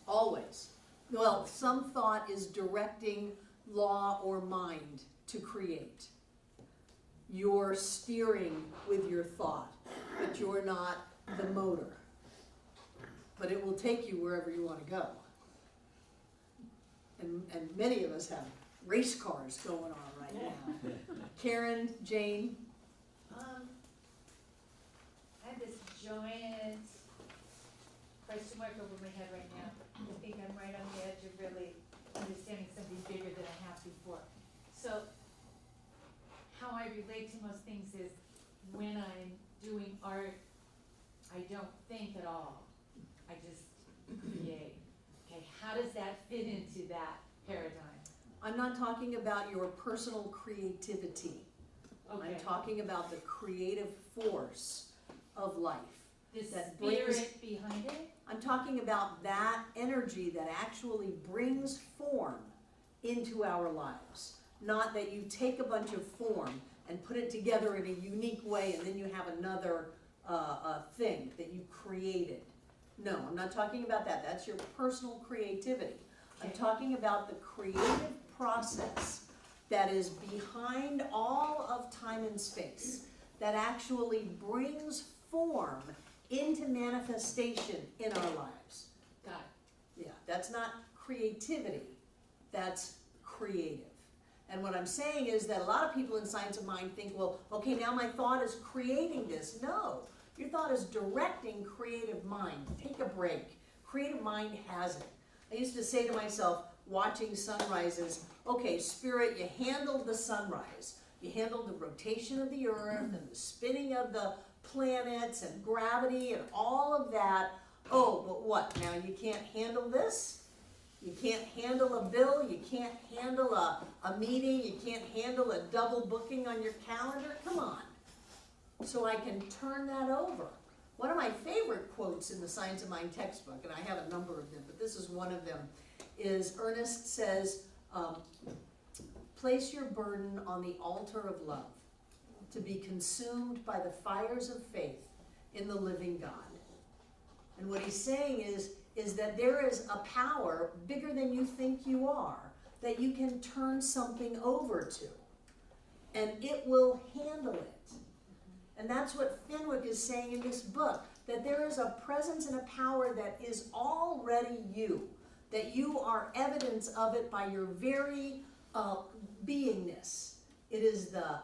Always. Well, some thought is directing law or mind to create. You're steering with your thought, but you're not the motor. But it will take you wherever you want to go. And many of us have race cars going on right now. Karen, Jane? I have this giant question mark over my head right now. I think I'm right on the edge of really understanding something bigger than I have before. So, how I relate to most things is when I'm doing art, I don't think at all. I just create. Okay, how does that fit into that paradigm? I'm not talking about your personal creativity. Okay. I'm talking about the creative force of life. The that brings- spirit behind it? I'm talking about that energy that actually brings form into our lives. Not that you take a bunch of form and put it together in a unique way and then you have another thing that you created. No, I'm not talking about that. That's your personal creativity. I'm Okay. talking about the creative process that is behind all of time and space, that actually brings form into manifestation in our lives. Got it. Yeah, that's not creativity, that's creative. And what I'm saying is that a lot of people in Science of Mind think, well, okay, now my thought is creating this. No, your thought is directing creative mind. Take a break. Creative mind has it. I used to say to myself, watching sunrises, okay, Spirit, you handled the sunrise. You handled the rotation of the earth and the spinning of the planets and gravity and all of that. Oh, but what? Now you can't handle this? You can't handle a bill? You can't handle a meeting? You can't handle a double booking on your calendar? Come on. So I can turn that over. One of my favorite quotes in the Science of Mind textbook, and I have a number of them, but this is one of them, is Ernest says, place your burden on the altar of love, to be consumed by the fires of faith in the living God. And what he's saying is that there is a power bigger than you think you are, that you can turn something over to, and it will handle it. And that's what Fenwick is saying in this book, that there is a presence and a power that is already you, that you are evidence of it by your very beingness. It is the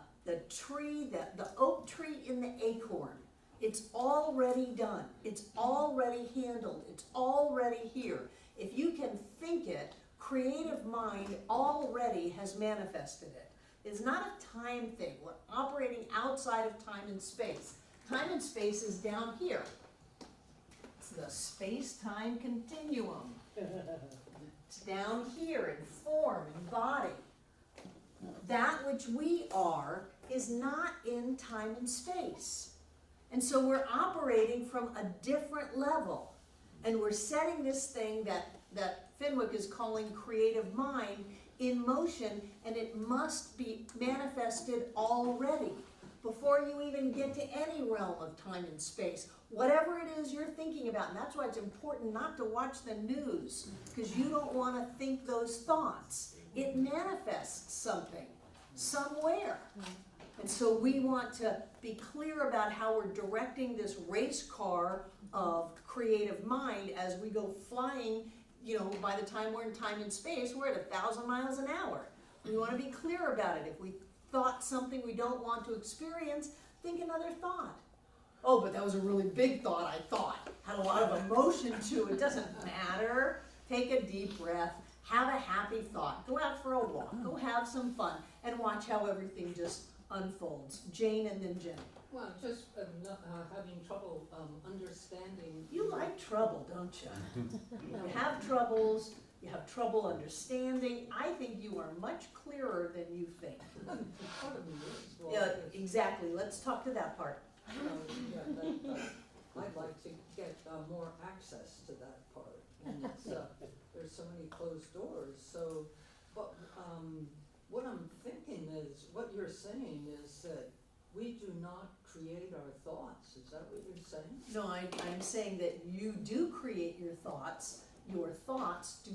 tree, the oak tree in the acorn. It's already done. It's already handled. It's already here. If you can think it, creative mind already has manifested it. It's not a time thing. We're operating outside of time and space. Time and space is down here. It's the space-time continuum. It's down here in form and body. That which we are is not in time and space. And so we're operating from a different level. And we're setting this thing that Fenwick is calling creative mind in motion, and it must be manifested already before you even get to any realm of time and space. Whatever it is you're thinking about, and that's why it's important not to watch the news, because you don't want to think those thoughts. It manifests something, somewhere. And so we want to be clear about how we're directing this race car of creative mind as we go flying. You know, by the time we're in time and space, we're at 1,000 miles an hour. We want to be clear about it. If we thought something we don't want to experience, think another thought. Oh, but that was a really big thought I thought. Had a lot of emotion to it. Doesn't matter. Take a deep breath. Have a happy thought. Go out for a walk. Go have some fun. And watch how everything just unfolds. Jane and then Jen. Well, just having trouble understanding. You like trouble, don't you? You have troubles. You have trouble understanding. I think you are much clearer than you think. Part of me is, well, Yeah, it's- exactly. Let's talk to that part. yeah, that, I'd like to get more access to that part, and it's, there's so many closed doors, so, but, what I'm thinking is, what you're saying is that we do not create our thoughts, is that what you're saying? No, I'm saying that you do create your thoughts. Your thoughts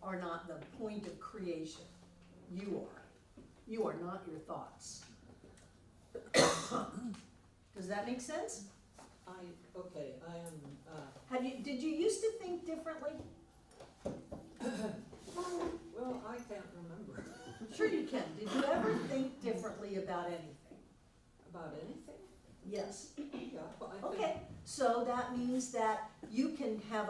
are not the point of creation. You are. You are not your thoughts. Does that make sense? Okay, I am, Did you used to think differently? well, I can't remember. Sure you can. Did you ever think differently about anything? About anything? Yes. Yeah, but I think. Okay, so that means that you can have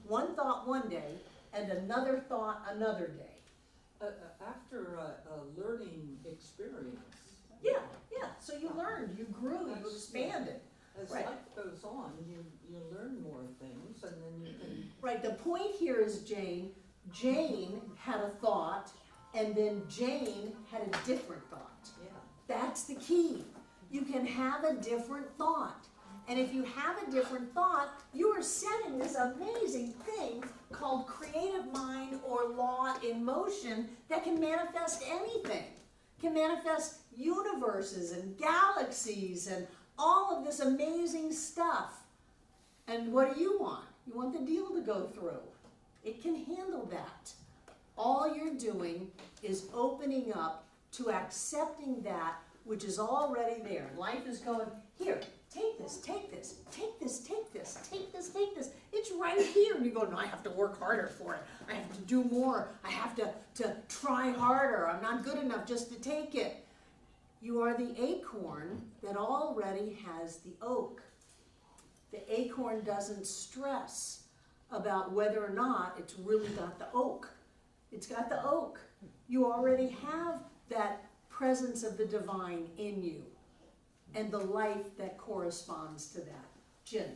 one thought one day and another thought another day. After a learning experience. Yeah, so you learned, you grew, you expanded. As Right. life goes on, on, you learn more things, and then you can, Right, the point here is Jane had a thought, and then Jane had a different thought. yeah. That's the key. You can have a different thought. And if you have a different thought, you are setting this amazing thing called creative mind or law in motion that can manifest anything. Can manifest universes and galaxies and all of this amazing stuff. And what do you want? You want the deal to go through. It can handle that. All you're doing is opening up to accepting that which is already there. Life is going, here, take this, take this, take this, take this, take this, take this. It's right here. And you go, no, I have to work harder for it. I have to do more. I have to try harder. I'm not good enough just to take it. You are the acorn that already has the oak. The acorn doesn't stress about whether or not it's really got the oak. It's got the oak. You already have that presence of the divine in you and the life that corresponds to that. Jen.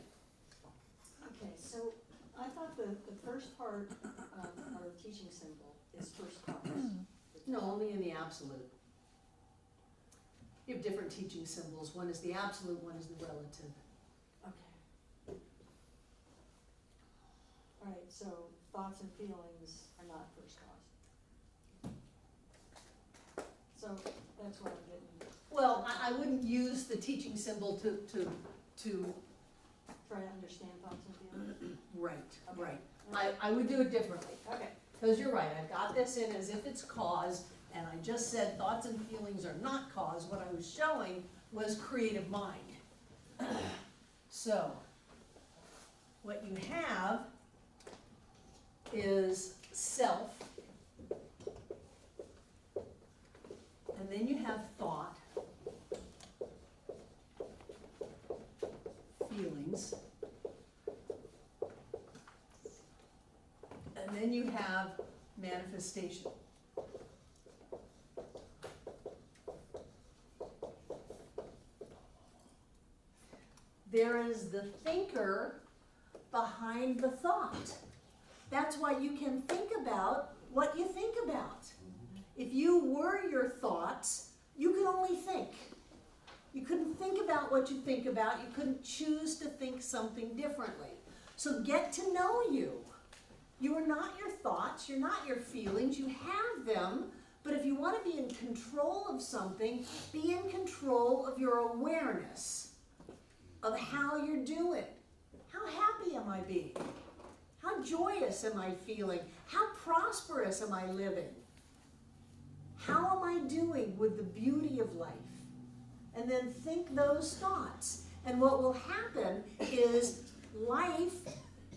Okay, so I thought the first part of our teaching symbol is first cause. No, only in the absolute. You have different teaching symbols. One is the absolute, one is the relative. Okay. All right, so thoughts and feelings are not first cause. So that's what I'm getting, Well, I wouldn't use the teaching symbol to try to understand thoughts and feelings. right. I would do it differently. Okay. Because you're right, I've got this in as if it's cause, and I just said thoughts and feelings are not cause. What I was showing was creative mind. So, what you have is self, and then you have thought, feelings, and then you have manifestation. There is the thinker behind the thought. That's why you can think about what you think about. If you were your thoughts, you could only think. You couldn't think about what you think about. You couldn't choose to think something differently. So get to know you. You are not your thoughts. You're not your feelings. You have them. But if you want to be in control of something, be in control of your awareness of how you're doing. How happy am I being? How joyous am I feeling? How prosperous am I living? How am I doing with the beauty of life? And then think those thoughts. And what will happen is life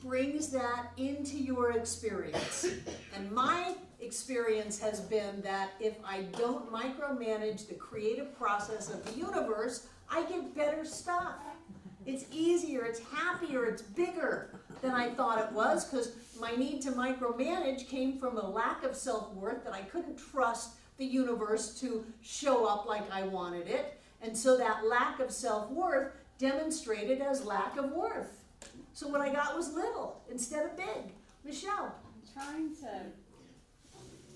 brings that into your experience. And my experience has been that if I don't micromanage the creative process of the universe, I get better stuff. It's easier, it's happier, it's bigger than I thought it was, because my need to micromanage came from a lack of self-worth that I couldn't trust the universe to show up like I wanted it. And so that lack of self-worth demonstrated as lack of worth. So what I got was little instead of big. Michelle. I'm trying to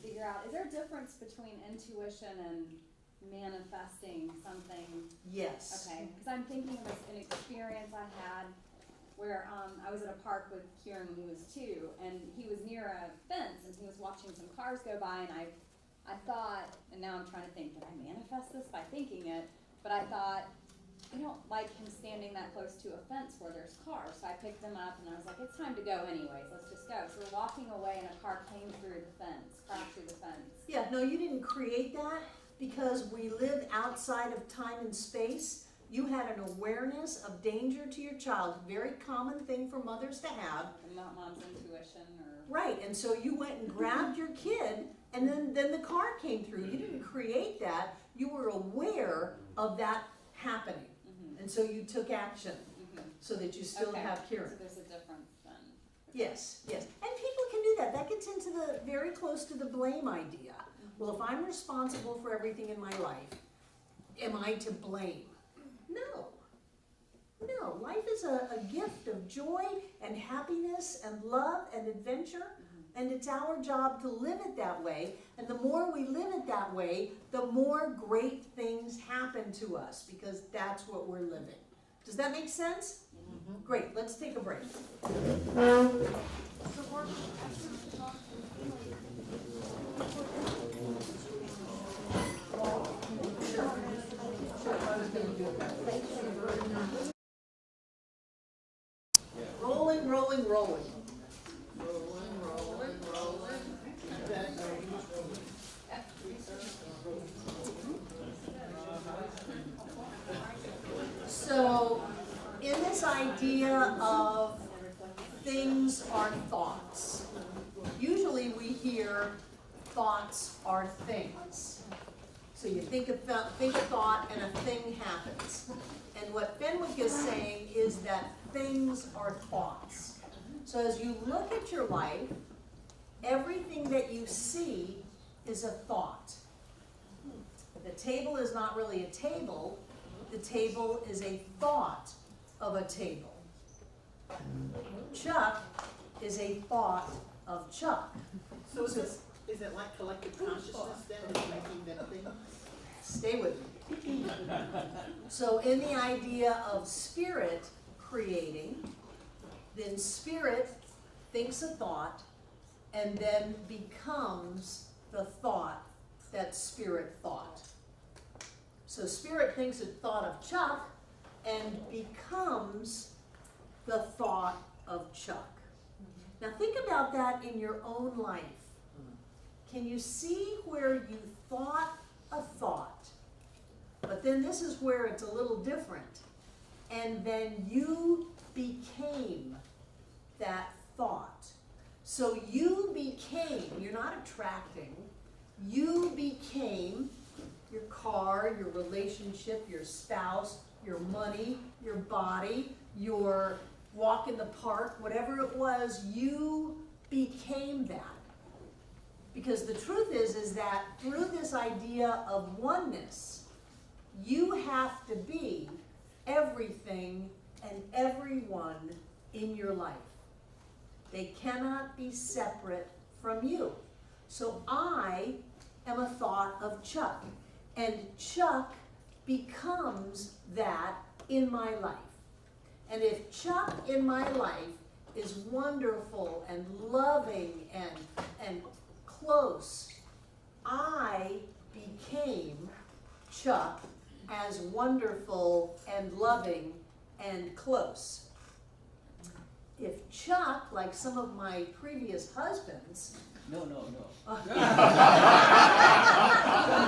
figure out, is there a difference between intuition and manifesting something? Yes. Okay, because I'm thinking of an experience I had where I was at a park with Kieran when he was 2, and he was near a fence, and he was watching some cars go by, and I thought, and now I'm trying to think, did I manifest this by thinking it? But I thought, I don't like him standing that close to a fence where there's cars, so I picked him up, and I was like, it's time to go anyways, let's just go. So we're walking away, and a car came through the fence, crashed through the fence. Yeah, no, you didn't create that because we live outside of time and space. You had an awareness of danger to your child, very common thing for mothers to have. And not mom's intuition or... Right, and so you went and grabbed your kid, and then the car came through. You didn't create that. You were aware of that happening. Mm-hmm. And so you took action Mm-hmm. so that you still Okay, have Kieran. so there's a difference then. Yes, yes. And people can do that. That gets into the very close to the blame idea. Well, if I'm responsible for everything in my life, am I to blame? No. No, life is a gift of joy and happiness and love and adventure. And it's our job to live it that way. And the more we live it that way, the more great things happen to us, because that's what we're living. Does that make sense? Great, let's take a break. Rolling, rolling, rolling. So, in this idea of things are thoughts, usually we hear thoughts are things. So you think a thought and a thing happens. And what Fenwick is saying is that things are thoughts. So as you look at your life, everything that you see is a thought. The table is not really a table. The table is a thought of a table. Chuck is a thought of Chuck. So is it like collective consciousness then, is making them think? Stay with me. So in the idea of spirit creating, then spirit thinks a thought and then becomes the thought that spirit thought. So spirit thinks a thought of Chuck and becomes the thought of Chuck. Now think about that in your own life. Can you see where you thought a thought, but then this is where it's a little different, and then you became that thought. So you became, you're not attracting, you became your car, your relationship, your spouse, your money, your body, your walk in the park, whatever it was, you became that. Because the truth is that through this idea of oneness, you have to be everything and everyone in your life. They cannot be separate from you. So I am a thought of Chuck, and Chuck becomes that in my life. And if Chuck in my life is wonderful and loving and close, I became Chuck as wonderful and loving and close. If Chuck, like some of my previous husbands, No. if Don't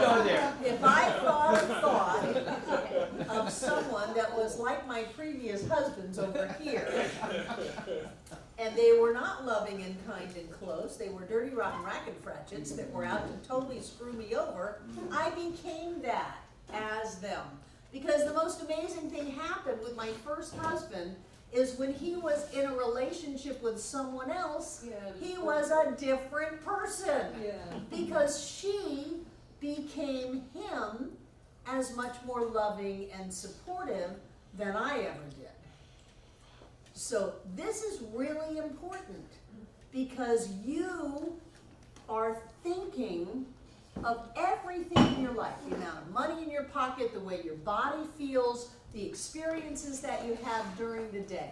go there. I thought a thought of someone that was like my previous husbands over here, and they were not loving and kind and close, they were dirty, rotten racket-fratchets that were out to totally screw me over, I became that as them. Because the most amazing thing happened with my first husband is when he was in a relationship with someone else, he was a different person. Because she became him as much more loving and supportive than I ever did. So this is really important because you are thinking of everything in your life, the amount of money in your pocket, the way your body feels, the experiences that you have during the day.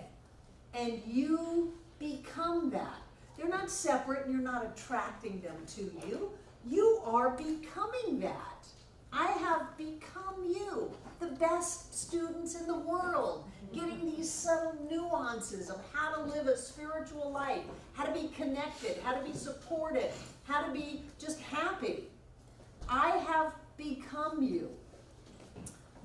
And you become that. They're not separate and you're not attracting them to you. You are becoming that. I have become you, the best students in the world, getting these subtle nuances of how to live a spiritual life, how to be connected, how to be supported, how to be just happy. I have become you.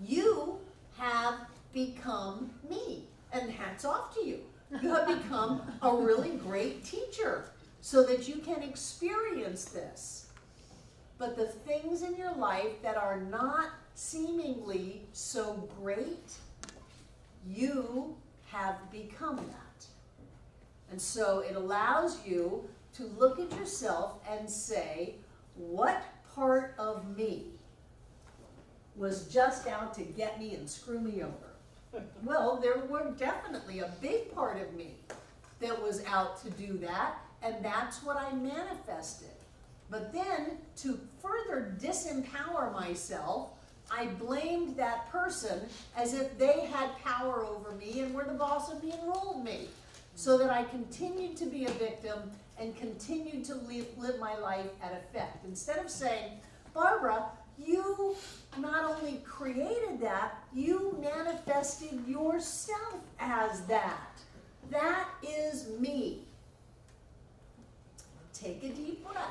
You have become me, and hats off to you. You have become a really great teacher so that you can experience this. But the things in your life that are not seemingly so great, you have become that. And so it allows you to look at yourself and say, what part of me was just out to get me and screw me over? Well, there were definitely a big part of me that was out to do that, and that's what I manifested. But then, to further disempower myself, I blamed that person as if they had power over me and were the boss of me and ruled me. So that I continued to be a victim and continued to live my life at effect. Instead of saying, Barbara, you not only created that, you manifested yourself as that. That is me. Take a deep breath.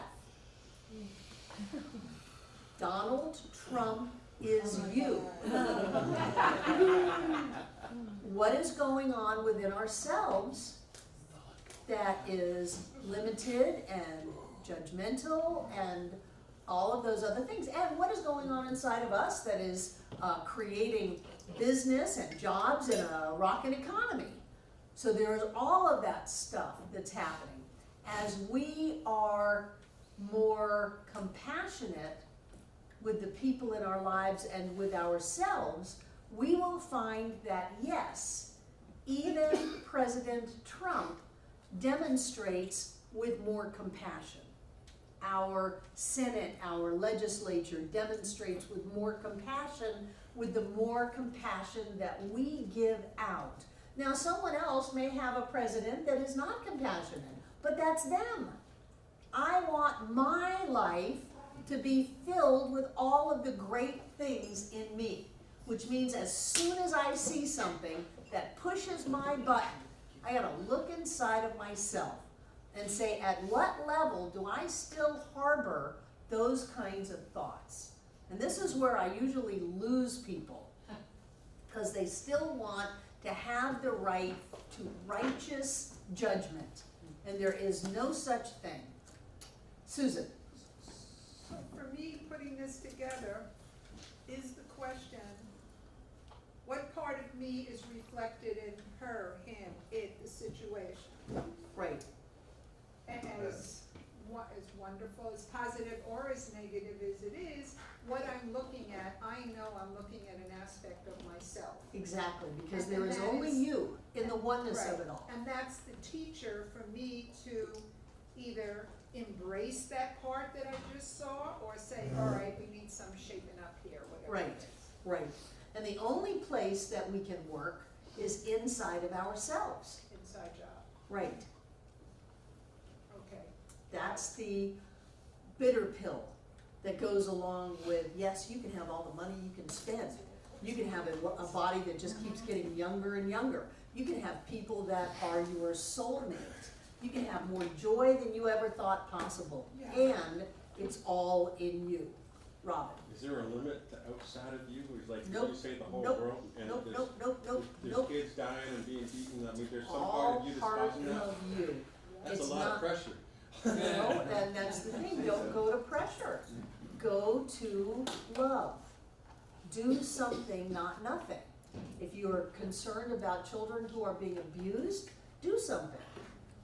Donald Trump is you. What is going on within ourselves that is limited and judgmental and all of those other things? And what is going on inside of us that is creating business and jobs and a rocking economy? So there's all of that stuff that's happening. As we are more compassionate with the people in our lives and with ourselves, we will find that yes, even President Trump demonstrates with more compassion. Our Senate, our legislature demonstrates with more compassion, with the more compassion that we give out. Now, someone else may have a president that is not compassionate, but that's them. I want my life to be filled with all of the great things in me, which means as soon as I see something that pushes my button, I gotta look inside of myself and say, at what level do I still harbor those kinds of thoughts? And this is where I usually lose people, because they still want to have the right to righteous judgment, and there is no such thing. Susan. So for me, putting this together is the question, what part of me is reflected in her, him, it, the situation? Right. And as wonderful, as positive or as negative as it is, what I'm looking at, I know I'm looking at an aspect of myself. Exactly, because And there is that only is- you in the oneness of Right. it all. And that's the teacher for me to either embrace that part that I just saw, or say, all right, we need some shaping up here, whatever Right. it is. Right. And the only place that we can work is inside of ourselves. Inside job, Right. okay. That's the bitter pill that goes along with, yes, you can have all the money you can spend. You can have a body that just keeps getting younger and younger. You can have people that are your soulmate. You can have more joy than you ever thought possible. Yeah. And it's all in you. Robin. Is there a limit to outside of you? Is like, Nope. you say the whole Nope. world? And Nope, there's- nope, nope, nope, There's nope. kids dying and being beaten, I mean, there's some part All of you that's part causing that? of you. That's a It's lot not- of pressure. No, and that's the thing, don't go to pressure. Go to love. Do something, not nothing. If you're concerned about children who are being abused, do something.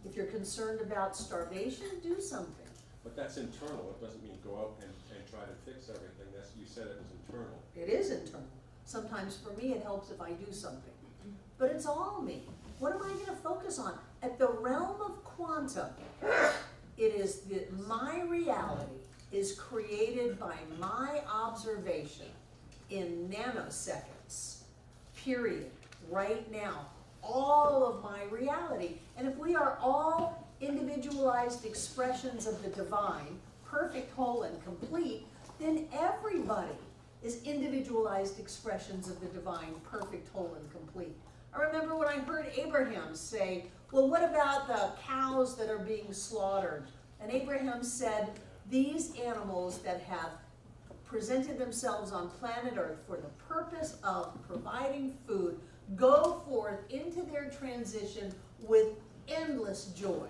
If you're concerned about starvation, do something. But that's internal, it doesn't mean go out and try to fix everything, that's, you said it was internal. It is internal. Sometimes for me, it helps if I do something. But it's all me. What am I gonna focus on? At the realm of quantum, it is that my reality is created by my observation in nanoseconds, period, right now. All of my reality. And if we are all individualized expressions of the divine, perfect, whole, and complete, then everybody is individualized expressions of the divine, perfect, whole, and complete. I remember when I heard Abraham say, well, what about the cows that are being slaughtered? And Abraham said, these animals that have presented themselves on planet Earth for the purpose of providing food go forth into their transition with endless joy.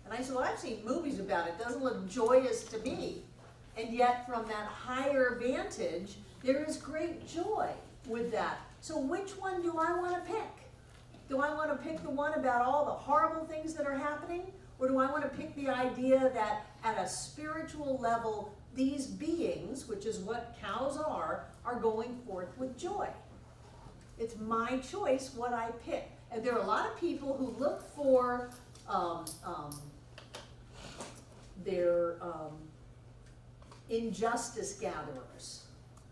And I said, well, I've seen movies about it. It doesn't look joyous to me. And yet from that higher vantage, there is great joy with that. So which one do I want to pick? Do I want to pick the one about all the horrible things that are happening? Or do I want to pick the idea that at a spiritual level, these beings, which is what cows are going forth with joy? It's my choice what I pick. And there are a lot of people who look for, their injustice gatherers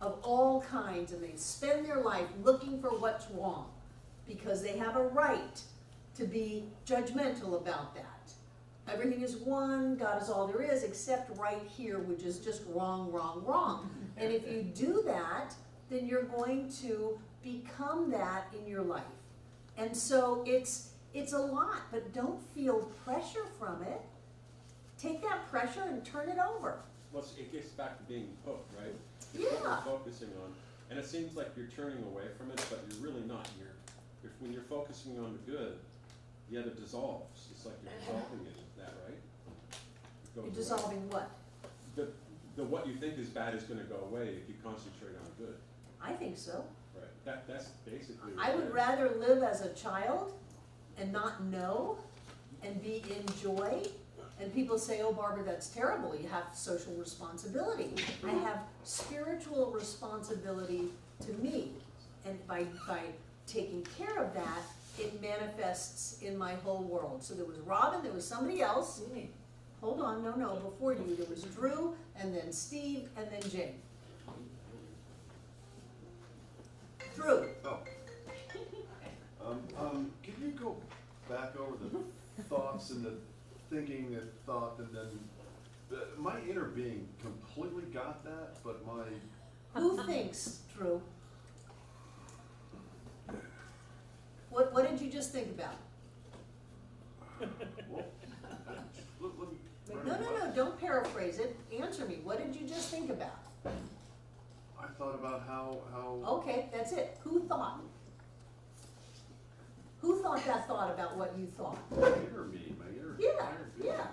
of all kinds, and they spend their life looking for what's wrong because they have a right to be judgmental about that. Everything is one, God is all there is, except right here, which is just wrong, wrong, wrong. And if you do that, then you're going to become that in your life. And so it's a lot, but don't feel pressure from it. Take that pressure and turn it over. Well, it gets back to being hooked, right? It's Yeah. what you're focusing on, and it seems like you're turning away from it, but you're really not. When you're focusing on the good, yet it dissolves. It's like you're dissolving it. Is that right? It goes You're away. dissolving what? The what you think is bad is going to go away if you concentrate on good. I think so. Right. That's basically. I what it would is. rather live as a child and not know and be in joy. And people say, oh, Barbara, that's terrible. You have social responsibility. I have spiritual responsibility to me. And by taking care of that, it manifests in my whole world. So there was Robin, there was somebody else. Hold on, no, before you. There was Drew, and then Steve, and then Jane. Drew. Oh. Can you go back over the thoughts and the thinking and thought, and then my inner being completely got that, but my Who thinks, Drew? What did you just think about? well, let me No, don't paraphrase it. Answer me. What did you just think about? I thought about how Okay, that's it. Who thought? Who thought that thought about what you thought? my inner me, my inner being. Yeah.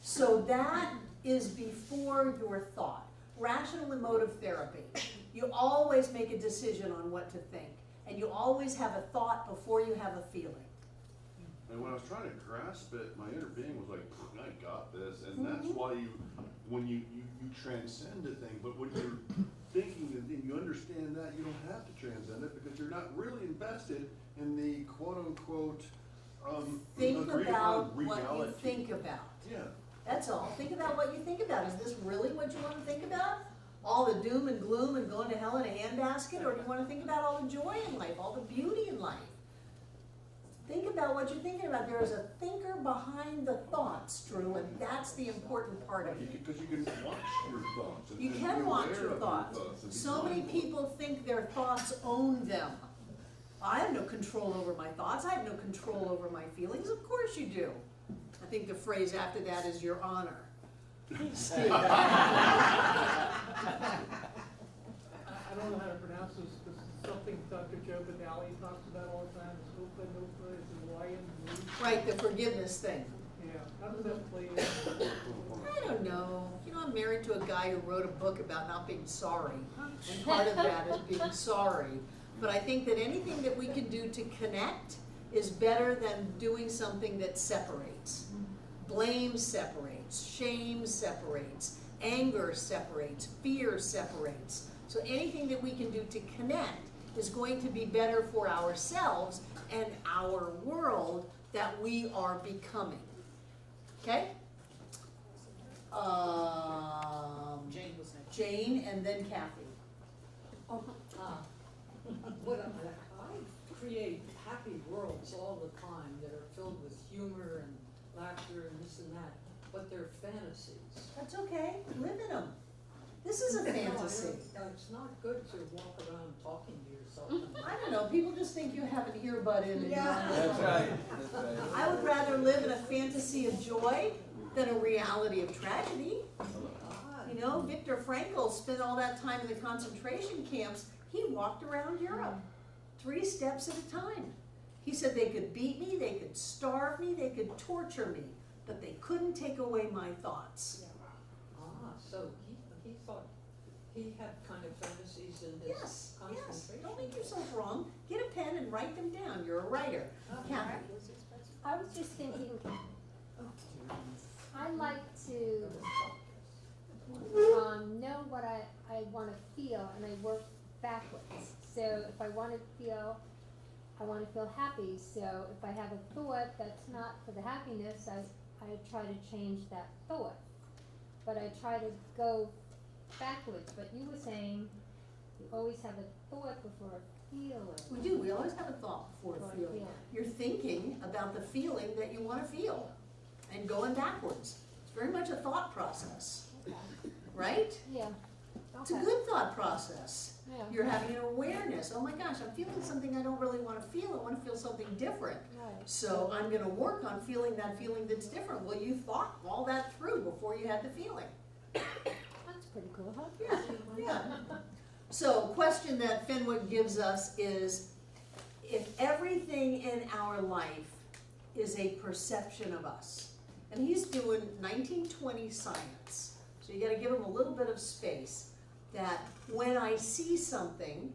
So that is before your thought. Rational emotive therapy. You always make a decision on what to think. And you always have a thought before you have a feeling. And when I was trying to grasp it, my inner being was like, I got this. And that's why when you transcend a thing, but when you're thinking and you understand that, you don't have to transcend it because you're not really invested in the quote unquote Think agreed about upon what you reality. think about. Yeah. That's all. Think about what you think about. Is this really what you want to think about? All the doom and gloom and going to hell in a handbasket? Or do you want to think about all the joy in life, all the beauty in life? Think about what you're thinking about. There is a thinker behind the thoughts, Drew, and that's the important part of it. Because you can watch your thoughts. And You be can watch aware your of thoughts. and be So many mindful. people think their thoughts own them. I have no control over my thoughts. I have no control over my feelings. Of course you do. I think the phrase after that is your honor. Steve. I don't know how to pronounce this, but something Dr. Joe Badali talks about all the time, is Opa, is a lion, Right, the forgiveness thing. yeah, how does that play in? I don't know. You know, I'm married to a guy who wrote a book about not being sorry. And part of that is being sorry. But I think that anything that we can do to connect is better than doing something that separates. Blame separates, shame separates, anger separates, fear separates. So anything that we can do to connect is going to be better for ourselves and our world that we are becoming. Okay? Jane was next. Jane and then Kathy. I create happy worlds all the time that are filled with humor and laughter and this and that, but they're fantasies. That's okay. Live in them. This is a fantasy. No, it's not good to walk around talking to yourself. I don't know. People just think you have an earbud in and you're on the That's phone. right, that's right. I would rather live in a fantasy of joy than a reality of tragedy. You know, Viktor Frankl spent all that time in the concentration camps. He walked around Europe 3 steps at a time. He said they could beat me, they could starve me, they could torture me, but they couldn't take away my thoughts. So he thought he had kind of fantasies in his Yes, concentration. yes. Don't make yourself wrong. Get a pen and write them down. You're a writer. Kathy. I was just thinking, I like to know what I want to feel, and I work backwards. so if I wanna feel happy, so if I have a thought that's not for the happiness, I try to change that thought. But I try to go backwards, but you were saying you always have a thought before a feeling. We do, we always have a thought before Before a a feeling. feeling. You're thinking about the feeling that you wanna feel, and going backwards. It's very much a thought process, Okay. right? Yeah, It's a okay, good thought process. yeah, You're having an awareness, oh my gosh, I'm feeling something I don't really wanna feel, I wanna feel something different. right. So I'm gonna work on feeling that feeling that's different. Well, you thought all that through before you had the feeling. That's pretty cool, huh? Yeah, yeah. So, question that Fenwick gives us is, if everything in our life is a perception of us, and he's doing 1920 science, so you gotta give him a little bit of space, that when I see something,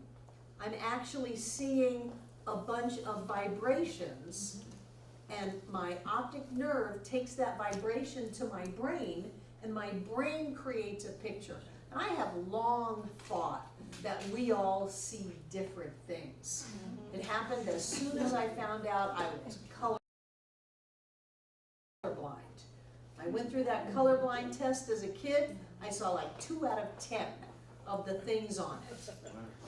I'm actually seeing a bunch of vibrations, and my optic nerve takes that vibration to my brain, and my brain creates a picture. And I have long thought that we all see different things. It happened as soon as I found out I was colorblind. I went through that colorblind test as a kid, I saw like 2 out of 10 of the things on it.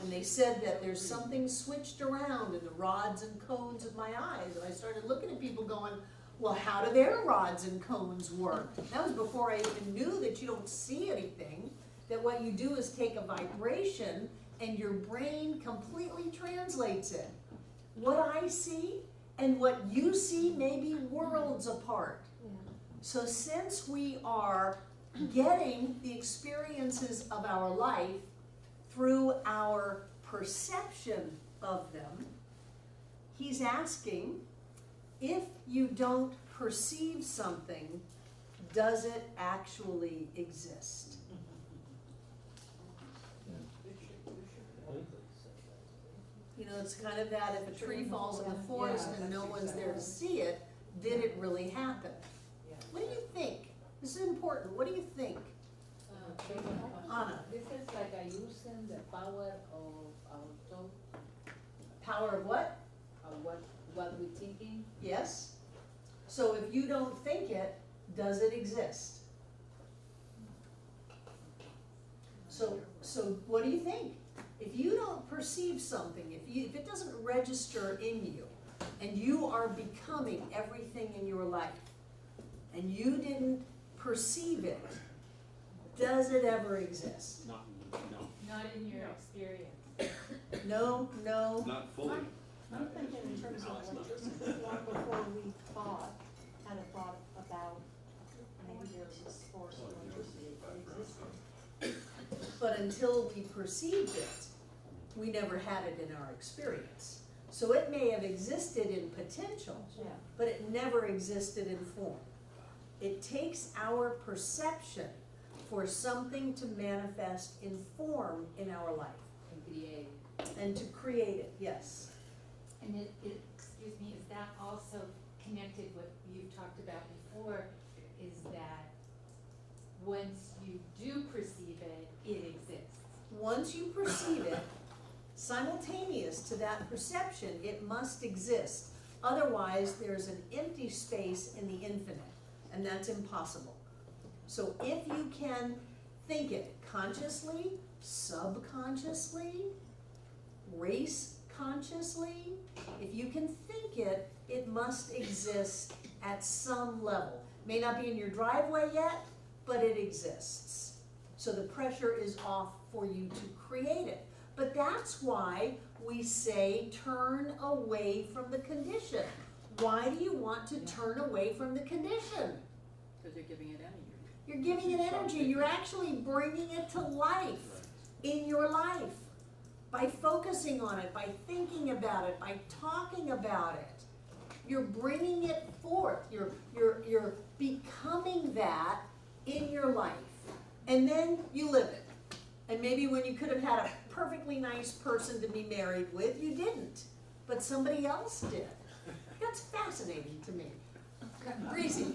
And they said that there's something switched around in the rods and cones of my eyes. And I started looking at people going, well, how do their rods and cones work? That was before I even knew that you don't see anything, that what you do is take a vibration and your brain completely translates it. What I see and what you see may be worlds apart. Yeah. So since we are getting the experiences of our life through our perception of them, he's asking, if you don't perceive something, does it actually exist? You know, it's kind of that if a tree falls in the forest and no one's there to see it, did it really happen? What do you think? This is important. What do you think? Anna, This is like a using the power of our thought, power of what? of what we're thinking. Yes? So if you don't think it, does it exist? So what do you think? If you don't perceive something, if it doesn't register in you, and you are becoming everything in your life, and you didn't perceive it, does it ever exist? No. Not in your experience. No, no. Not fully. I'm thinking in terms of electricity, long before we had a thought about maybe there's this source of electricity that existed. But until we perceived it, we never had it in our experience. So it may have existed in potential, Yeah. but it never existed in form. It takes our perception for something to manifest in form in our life And create. and to create it, yes. And excuse me, is that also connected what you've talked about before, is that once you do perceive it, it exists? Once you perceive it, simultaneous to that perception, it must exist. Otherwise, there's an empty space in the infinite, and that's impossible. So if you can think it consciously, subconsciously, race consciously, if you can think it, it must exist at some level. May not be in your driveway yet, but it exists. So the pressure is off for you to create it. But that's why we say turn away from the condition. Why do you want to turn away from the condition? Because you're giving it energy. You're giving it energy. You're actually bringing it to life in your life by focusing on it, by thinking about it, by talking about it. You're bringing it forth. You're becoming that in your life. And then you live it. And maybe when you could have had a perfectly nice person to be married with, you didn't. But somebody else did. That's fascinating to me. Breezy.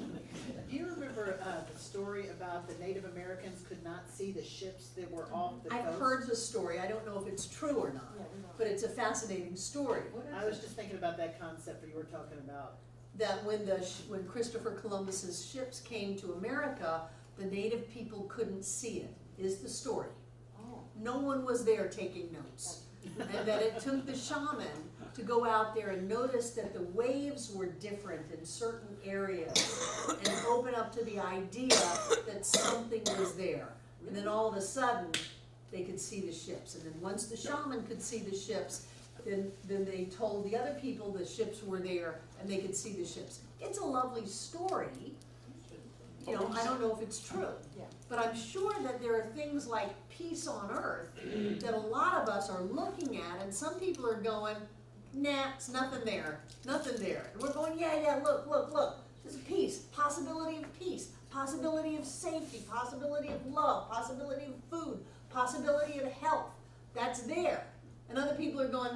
Do you remember the story about the Native Americans could not see the ships that were off the coast? I've heard the story. I don't know if it's true or not. Yeah, we don't. but it's a fascinating story. I was just thinking about that concept that you were talking about. That when Christopher Columbus's ships came to America, the native people couldn't see it, is the story. Oh. No one was there taking notes. And that it took the shaman to go out there and notice that the waves were different in certain areas and open up to the idea that something was there. And then all of a sudden, they could see the ships. And then once the shaman could see the ships, then they told the other people the ships were there and they could see the ships. It's a lovely story. You know, I don't know if it's true. Yeah. But I'm sure that there are things like peace on earth that a lot of us are looking at, and some people are going, nah, it's nothing there, nothing there. And we're going, yeah, look. There's peace, possibility of peace, possibility of safety, possibility of love, possibility of food, possibility of health. That's there. And other people are going,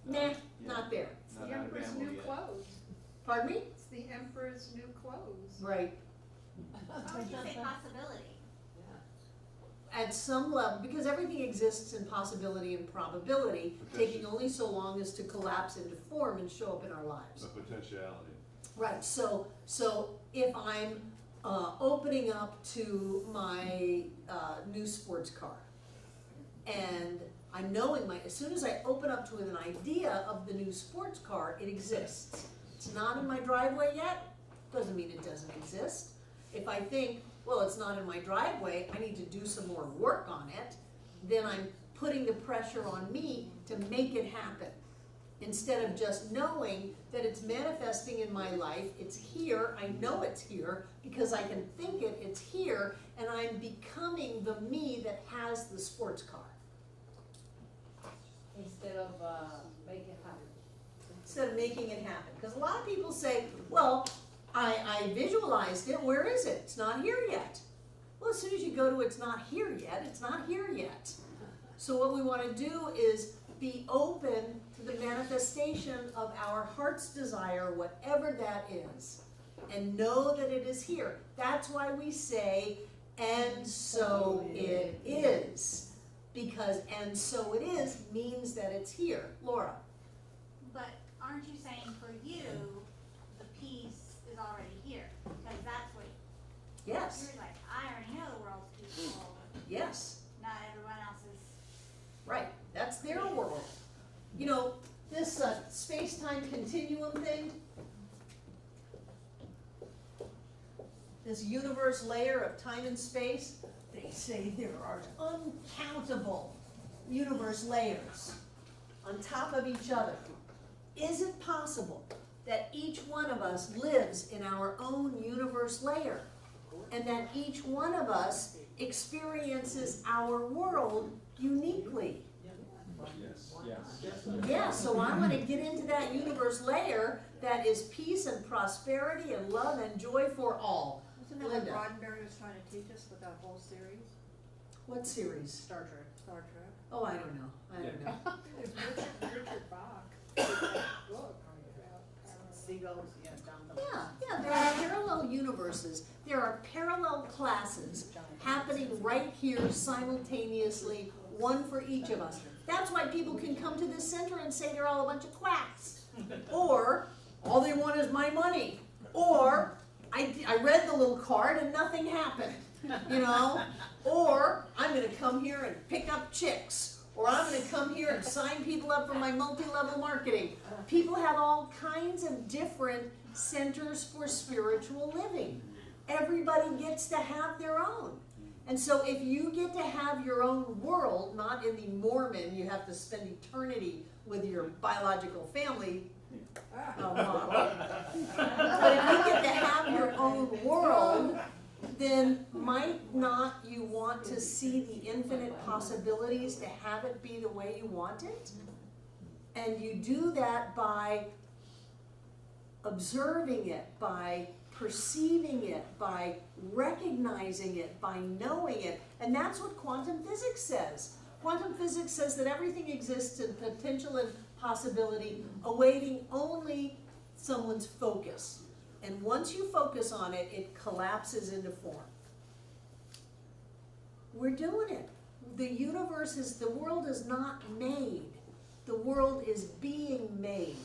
nah, not there. It's the emperor's new clothes. Pardon me? It's the emperor's new clothes. Right. How would you say possibility? At some level, because everything exists in possibility and probability, taking only so long as to collapse into form and show up in our lives. A potentiality. Right, so if I'm opening up to my new sports car, and I'm knowing as soon as I open up to an idea of the new sports car, it exists. It's not in my driveway yet, doesn't mean it doesn't exist. If I think, well, it's not in my driveway, I need to do some more work on it, then I'm putting the pressure on me to make it happen. Instead of just knowing that it's manifesting in my life, it's here, I know it's here, because I can think it, it's here, and I'm becoming the me that has the sports car. Instead of make it happen. Instead of making it happen. Because a lot of people say, well, I visualized it, where is it? It's not here yet. Well, as soon as you go to it's not here yet, it's not here yet. So what we want to do is be open to the manifestation of our heart's desire, whatever that is, and know that it is here. That's why we say, and so it is. Because and so it is means that it's here. Laura. But aren't you saying for you, the peace is already here? Because that's what Yes. you're like, I already know the world's peaceful, but Yes. not everyone else is. Right. That's their world. You know, this space-time continuum thing, this universe layer of time and space, they say there are uncountable universe layers on top of each other. Is it possible that each one of us lives in our own universe layer, and that each one of us experiences our world uniquely? Yes. Yeah, so I'm gonna get into that universe layer that is peace and prosperity and love and joy for all. Isn't that what Linda. Roddenberry was trying to teach us with that whole series? What series? Star Trek. Star Trek. Oh, I don't know, I don't know. There's Richard Bach, that book about Seagulls, yeah, down the. Yeah, there are parallel universes, there are parallel classes happening right here simultaneously, one for each of us. That's why people can come to this center and say they're all a bunch of quacks. Or, all they want is my money. Or, I read the little card and nothing happened, you know? Or, I'm gonna come here and pick up chicks. Or I'm gonna come here and sign people up for my multi-level marketing. People have all kinds of different centers for spiritual living. Everybody gets to have their own. And so if you get to have your own world, not in the Mormon, you have to spend eternity with your biological family model. But if you get to have your own world, then might not you want to see the infinite possibilities to have it be the way you want it? And you do that by observing it, by perceiving it, by recognizing it, by knowing it. And that's what quantum physics says. Quantum physics says that everything exists in potential and possibility, awaiting only someone's focus. And once you focus on it, it collapses into form. We're doing it. The world is not made. the world is being made.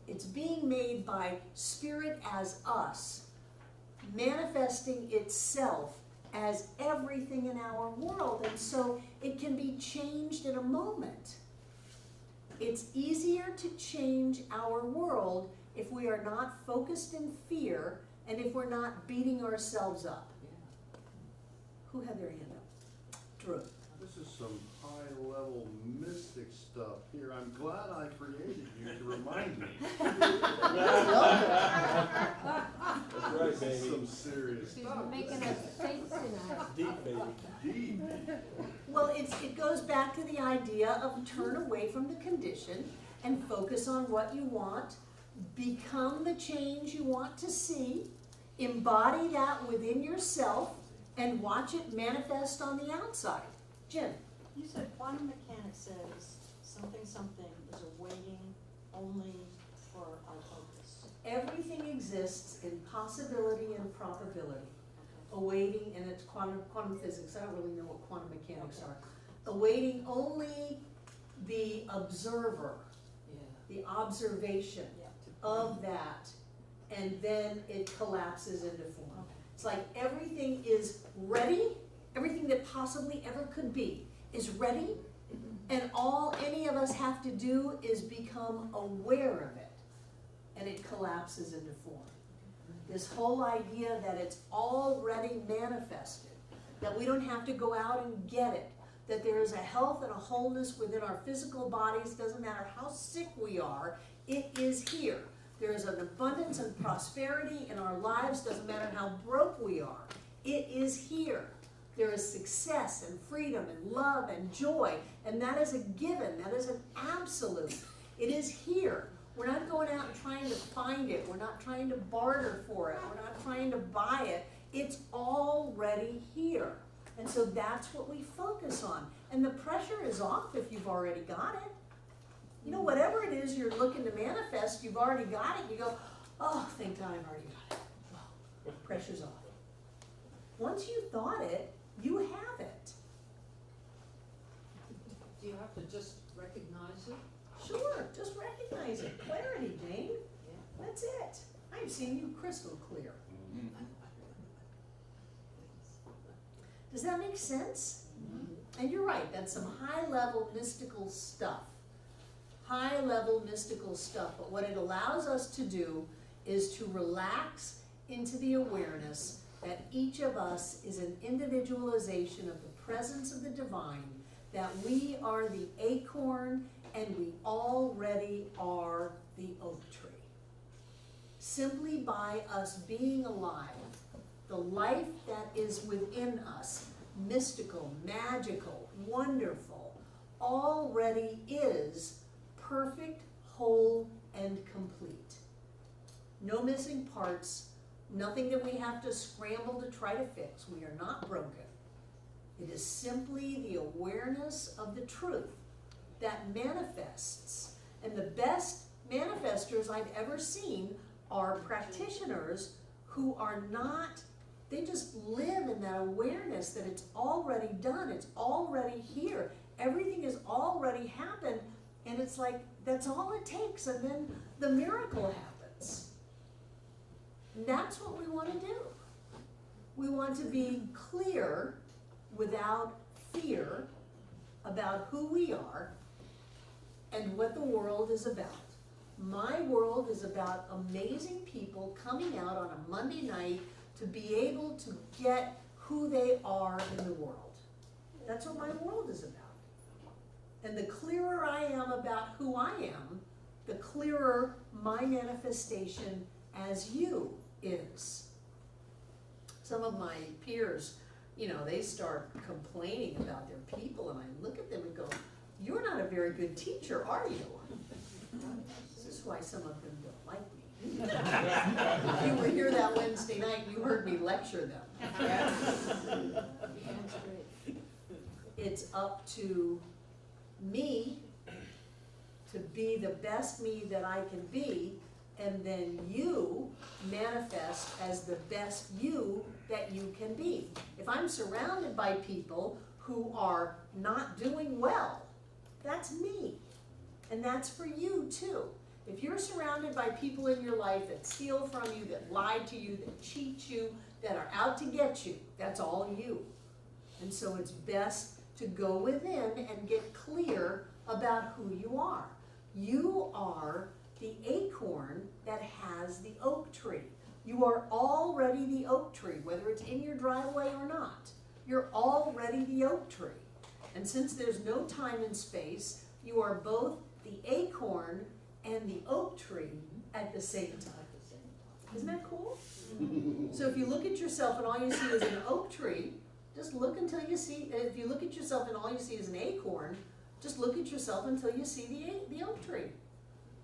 It's being made by Spirit as us, manifesting itself as everything in our world, and so it can be changed in a moment. It's easier to change our world if we are not focused in fear and if we're not beating ourselves up. Who had their hand up? Drew. This is some high-level mystic stuff here. I'm glad I created you to remind me. That's right, This is baby. some serious She's stuff. making us think tonight. Deep, baby. Deep. Well, it goes back to the idea of turn away from the condition and focus on what you want, become the change you want to see, embody that within yourself, and watch it manifest on the outside. Jim? You said quantum mechanics says something is awaiting only for our focus. Everything exists in possibility and probability, awaiting, and it's quantum physics, I don't really know what quantum mechanics are, awaiting only the observer, Yeah. the observation of that, and then it collapses into form. It's like everything is ready, everything that possibly ever could be is ready, and all any of us have to do is become aware of it, and it collapses into form. This whole idea that it's already manifested, that we don't have to go out and get it, that there is a health and a wholeness within our physical bodies, doesn't matter how sick we are, it is here. There is an abundance and prosperity in our lives, doesn't matter how broke we are, it is here. There is success and freedom and love and joy, and that is a given, that is an absolute. It is here. We're not going out and trying to find it, we're not trying to barter for it, we're not trying to buy it, it's already here. And so that's what we focus on. And the pressure is off if you've already got it. You know, whatever it is you're looking to manifest, you've already got it, you go, oh, thank God I've already got it. Well, pressure's off. Once you thought it, you have it. Do you have to just recognize it? Sure, just recognize it. Clarity, Jane. That's it. I've seen you crystal clear. Does that make sense? And you're right, that's some high-level mystical stuff. High-level mystical stuff. But what it allows us to do is to relax into the awareness that each of us is an individualization of the presence of the divine, that we are the acorn and we already are the oak tree. Simply by us being alive, the life that is within us, mystical, magical, wonderful, already is perfect, whole, and complete. No missing parts, nothing that we have to scramble to try to fix. We are not broken. It is simply the awareness of the truth that manifests. And the best manifestors I've ever seen are practitioners who are not, they just live in that awareness that it's already done, it's already here, everything has already happened, and it's like, that's all it takes, and then the miracle happens. And that's what we want to do. We want to be clear without fear about who we are and what the world is about. My world is about amazing people coming out on a Monday night to be able to get who they are in the world. That's what my world is about. And the clearer I am about who I am, the clearer my manifestation as you is. Some of my peers, you know, they start complaining about their people, and I look at them and go, you're not a very good teacher, are you? This is why some of them don't like me. If you were here that Wednesday night, you heard me lecture them. That's great. It's up to me to be the best me that I can be, and then you manifest as the best you that you can be. If I'm surrounded by people who are not doing well, that's me. And that's for you too. If you're surrounded by people in your life that steal from you, that lie to you, that cheat you, that are out to get you, that's all you. And so it's best to go within and get clear about who you are. You are the acorn that has the oak tree. You are already the oak tree, whether it's in your driveway or not. You're already the oak tree. And since there's no time and space, you are both the acorn and the oak tree at the same time. Isn't that cool? So if you look at yourself and all you see is an oak tree, just look until you see, if you look at yourself and all you see is an acorn, just look at yourself until you see the oak tree.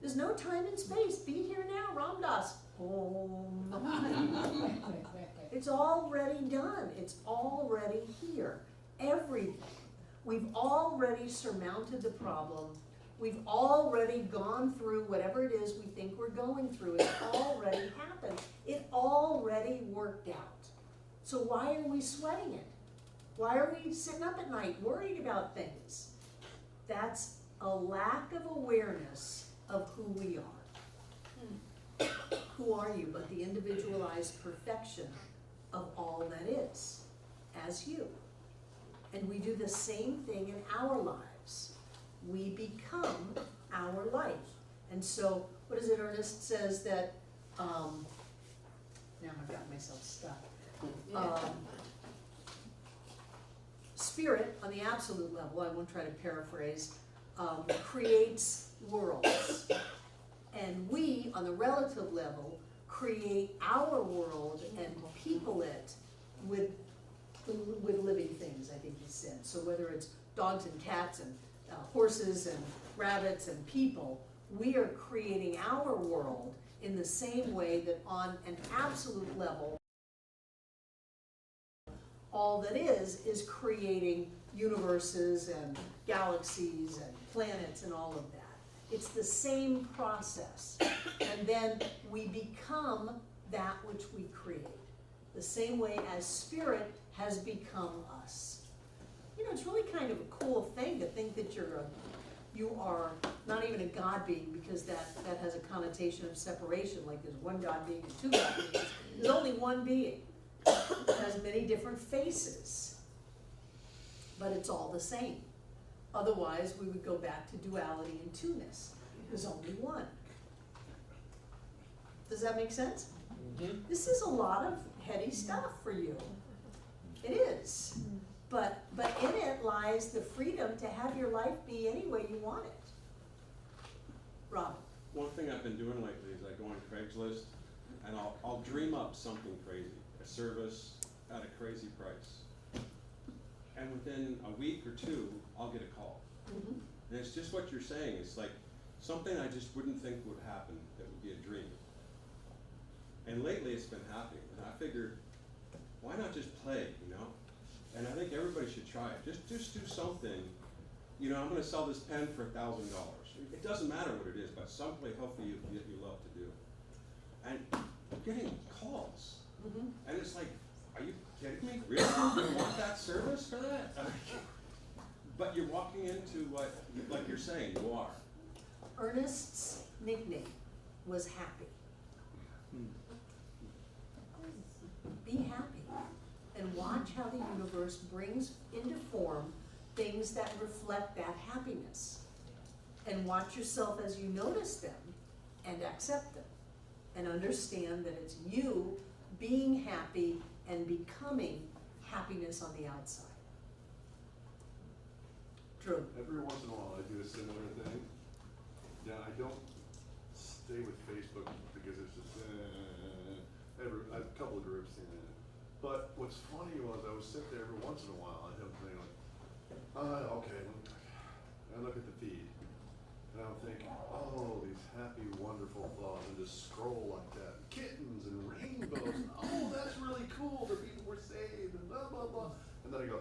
There's no time and space. Be here now, Ram Dass. Om. It's already done. It's already here. Everything. We've already surmounted the problem. We've already gone through whatever it is we think we're going through. It's already happened. It already worked out. So why are we sweating it? Why are we sitting up at night worried about things? That's a lack of awareness of who we are. Who are you but the individualized perfection of all that is, as you. And we do the same thing in our lives. We become our life. And so, what is it Ernest says that, now I've got myself stuck. Spirit, on the absolute level, I won't try to paraphrase, creates worlds. And we, on the relative level, create our world and people it with living things, I think he said. So whether it's dogs and cats and horses and rabbits and people, we are creating our world in the same way that on an absolute level, all that is creating universes and galaxies and planets and all of that. It's the same process. And then we become that which we create. The same way as spirit has become us. You know, it's really kind of a cool thing to think that you are not even a God being, because that has a connotation of separation, like there's one God being and two God beings. There's only one being. It has many different faces, but it's all the same. Otherwise, we would go back to duality and two-ness. There's only one. Does that make sense? Mm-hmm. This is a lot of heady stuff for you. It is. But in it lies the freedom to have your life be any way you want it. Rob? One thing I've been doing lately is I go on Craigslist and I'll dream up something crazy, a service at a crazy price. And within a week or two, I'll get a call. Mm-hmm. And it's just what you're saying. It's like something I just wouldn't think would happen that would be a dream. And lately it's been happening. And I figured, why not just play, you know? And I think everybody should try it. Just do something. You know, I'm going to sell this pen for $1,000. It doesn't matter what it is, but something hopefully you love to do. And getting calls. Mm-hmm. And it's like, are you kidding me? Really? You want that service for that? But you're walking into what, like you're saying, you are. Ernest's nickname was Happy. Be happy. And watch how the universe brings into form things that reflect that happiness. And watch yourself as you notice them and accept them. And understand that it's you being happy and becoming happiness on the outside. True. Every once in a while I do a similar thing. Now I don't stay with Facebook because it's just I have a couple of groups in it. But what's funny was I would sit there every once in a while and have a thing like, okay, I look at the feed and I'll think, oh, these happy, wonderful thoughts, and just scroll like that. Kittens and rainbows, and, oh, that's really cool, the people were saved, and blah, blah, blah. And then I go,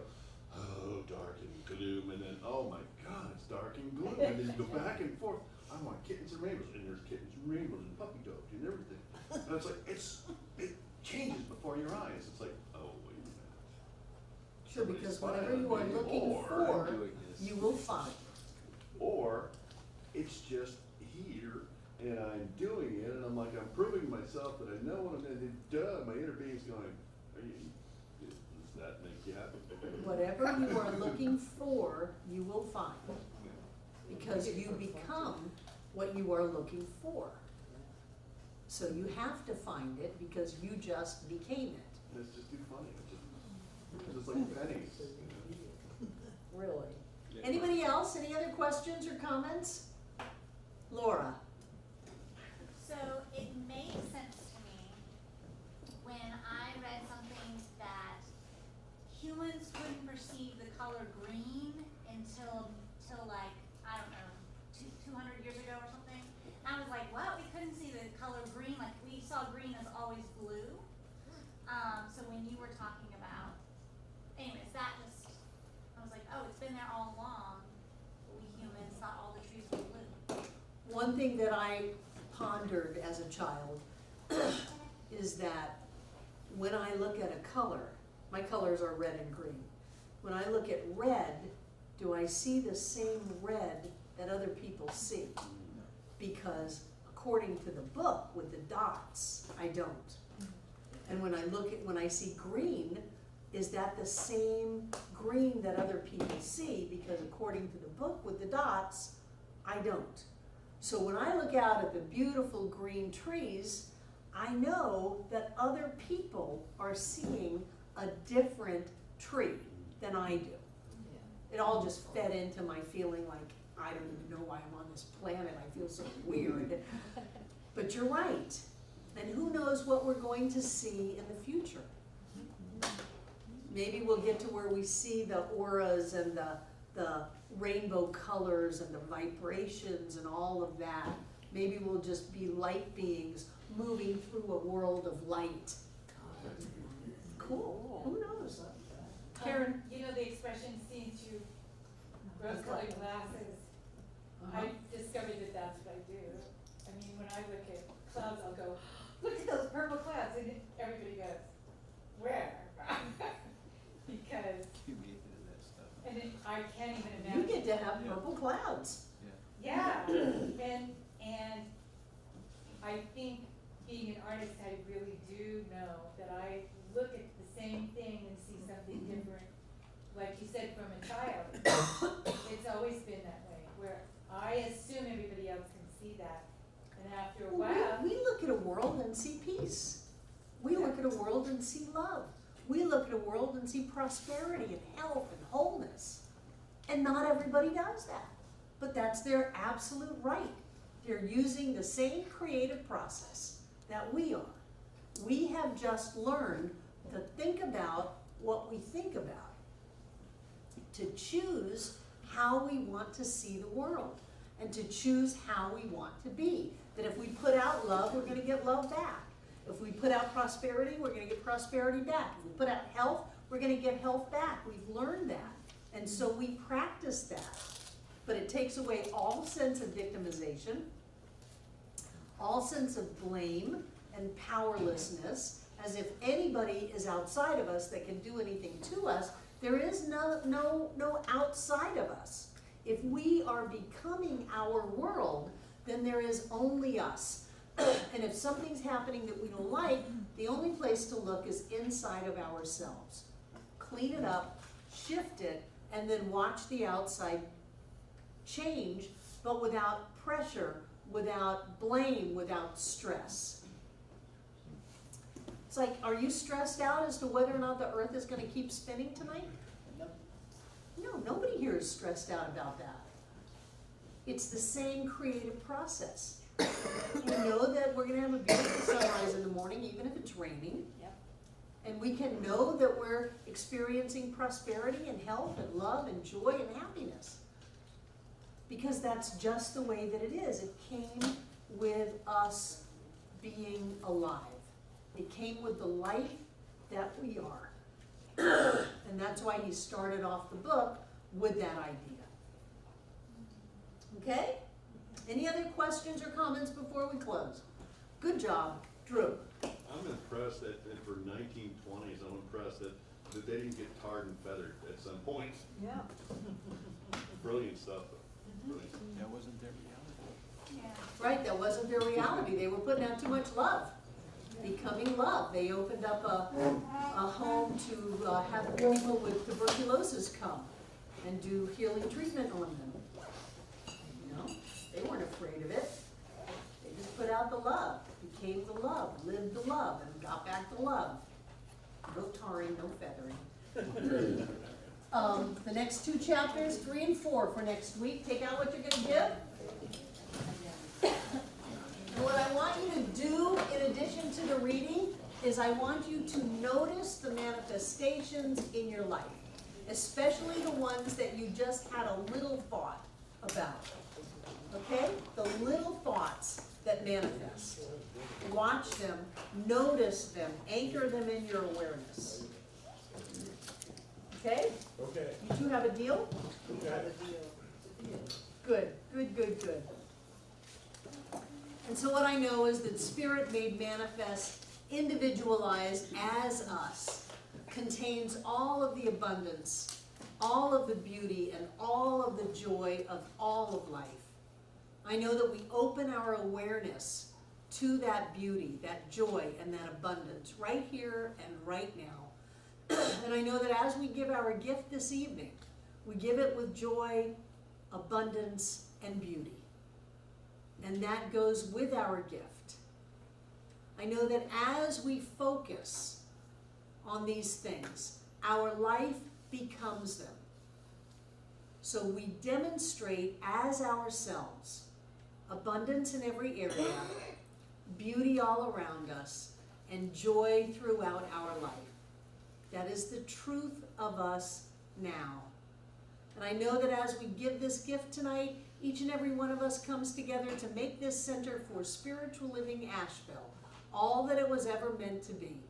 oh, dark and gloom, and then, oh my God, it's dark and gloom. And then you go back and forth. I want kittens and rainbows, and there's kittens and rainbows and puppy dogs and everything. And it's like, it changes before your eyes. It's like, oh, wait a minute. Sure, because whatever you are looking for, you will find. Or It's just here, and I'm doing it, and I'm like, I'm proving to myself that I know what I'm gonna do. Duh, my inner being's going, does that make you happy? Whatever you are looking for, you will find. Because you become what you are looking for. So you have to find it because you just became it. And it's just too funny. It's just like pennies. You know? Really. Yeah. Anybody else? Any other questions or comments? Laura? So it made sense to me when I read something that humans couldn't perceive the color green until like, I don't know, 200 years ago or something. And I was like, what? We couldn't see the color green, like we saw green as always blue. So when you were talking about, anyways, that just, I was like, oh, it's been there all along. But we humans thought all the trees were blue. One thing that I pondered as a child is that when I look at a color, my colors are red and green. When I look at red, do I see the same red that other people see? Because according to the book with the dots, I don't. And when I see green, is that the same green that other people see? Because according to the book with the dots, I don't. So when I look out at the beautiful green trees, I know that other people are seeing a different tree than I do. It all just fed into my feeling like, I don't even know why I'm on this planet, I feel so weird. But you're right. And who knows what we're going to see in the future? Maybe we'll get to where we see the auras and the rainbow colors and the vibrations and all of that. Maybe we'll just be light beings moving through a world of light. Cool. Who knows? Karen? You know the expression seeing through rose-colored glasses? I discovered that that's what I do. I mean, when I look at clouds, I'll go, look at those purple clouds, and everybody goes, where? Because, and then I can't even You imagine. get to have purple clouds. Yeah, and I think being an artist, I really do know that I look at the same thing and see something different. Like you said, from a child, it's always been that way, where I assume everybody else can see that, and after a while. We look at a world and see peace. We look at a world and see love. We look at a world and see prosperity and health and wholeness. And not everybody does that. But that's their absolute right. They're using the same creative process that we are. We have just learned to think about what we think about, to choose how we want to see the world, and to choose how we want to be. That if we put out love, we're gonna get love back. If we put out prosperity, we're gonna get prosperity back. If we put out health, we're gonna get health back. We've learned that. And so we practice that. But it takes away all sense of victimization, all sense of blame and powerlessness, as if anybody is outside of us that can do anything to us. There is no outside of us. If we are becoming our world, then there is only us. And if something's happening that we don't like, the only place to look is inside of ourselves. Clean it up, shift it, and then watch the outside change, but without pressure, without blame, without stress. It's like, are you stressed out as to whether or not the earth is gonna keep spinning tonight? No, nobody here is stressed out about that. It's the same creative process. We know that we're gonna have a beautiful sunrise in the morning, even if it's raining. Yep. And we can know that we're experiencing prosperity and health and love and joy and happiness. Because that's just the way that it is. It came with us being alive. It came with the life that we are. And that's why he started off the book with that idea. Okay? Any other questions or comments before we close? Good job, Drew. I'm impressed that for 1920s, I'm impressed that they didn't get tarred and feathered at some point. Yeah. Brilliant stuff. Brilliant. That wasn't their reality. Right, that wasn't their reality. They were putting out too much love. Becoming love. They opened up a home to have people with tuberculosis come and do healing treatment on them. You know, they weren't afraid of it. They just put out the love, became the love, lived the love, and got back the love. No tarring, no feathering. The next two chapters, 3 and 4 for next week. Take out what you're going to give. And what I want you to do, in addition to the reading, is I want you to notice the manifestations in your life, especially the ones that you just had a little thought about. Okay? The little thoughts that manifest. Watch them, notice them, anchor them in your awareness. Okay? Okay. You two have a deal? Okay. Good, good, good, good. And so what I know is that Spirit made manifest, individualized as us, contains all of the abundance, all of the beauty, and all of the joy of all of life. I know that we open our awareness to that beauty, that joy, and that abundance right here and right now. And I know that as we give our gift this evening, we give it with joy, abundance, and beauty. And that goes with our gift. I know that as we focus on these things, our life becomes them. So we demonstrate as ourselves abundance in every area, beauty all around us, and joy throughout our life. That is the truth of us now. And I know that as we give this gift tonight, each and every one of us comes together to make this Center for Spiritual Living Asheville all that it was ever meant to be.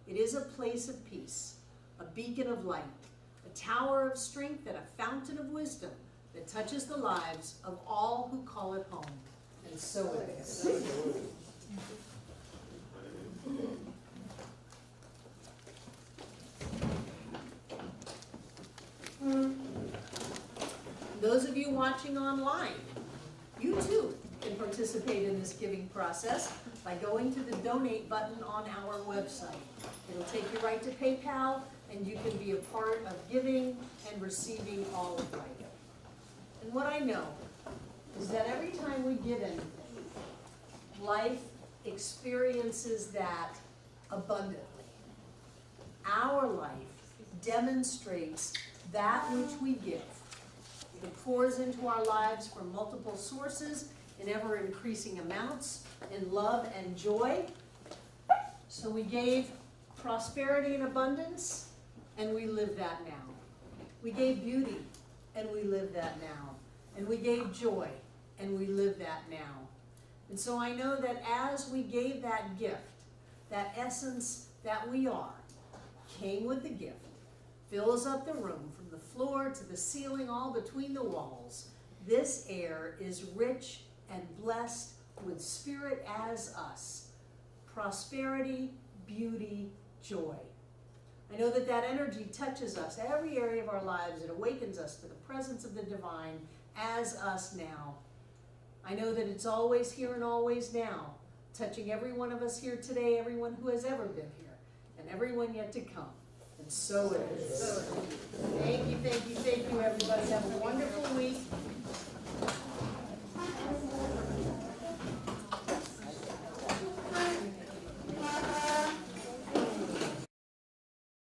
It is a place of peace, a beacon of light, a tower of strength, and a fountain of wisdom that touches the lives of all who call it home. And so it is. Those of you watching online, you too can participate in this giving process by going to the donate button on our website. It'll take you right to PayPal, and you can be a part of giving and receiving all of life. And what I know is that every time we give anything, life experiences that abundantly. Our life demonstrates that which we give. It pours into our lives from multiple sources in ever-increasing amounts, in love and joy. So we gave prosperity and abundance, and we live that now. We gave beauty, and we live that now. And we gave joy, and we live that now. And so I know that as we gave that gift, that essence that we are, came with the gift, fills up the room from the floor to the ceiling, all between the walls. This air is rich and blessed with Spirit as us. Prosperity, beauty, joy. I know that that energy touches us, every area of our lives. It awakens us to the presence of the divine as us now. I know that it's always here and always now, touching every one of us here today, everyone who has ever been here, and everyone yet to come. And so it is.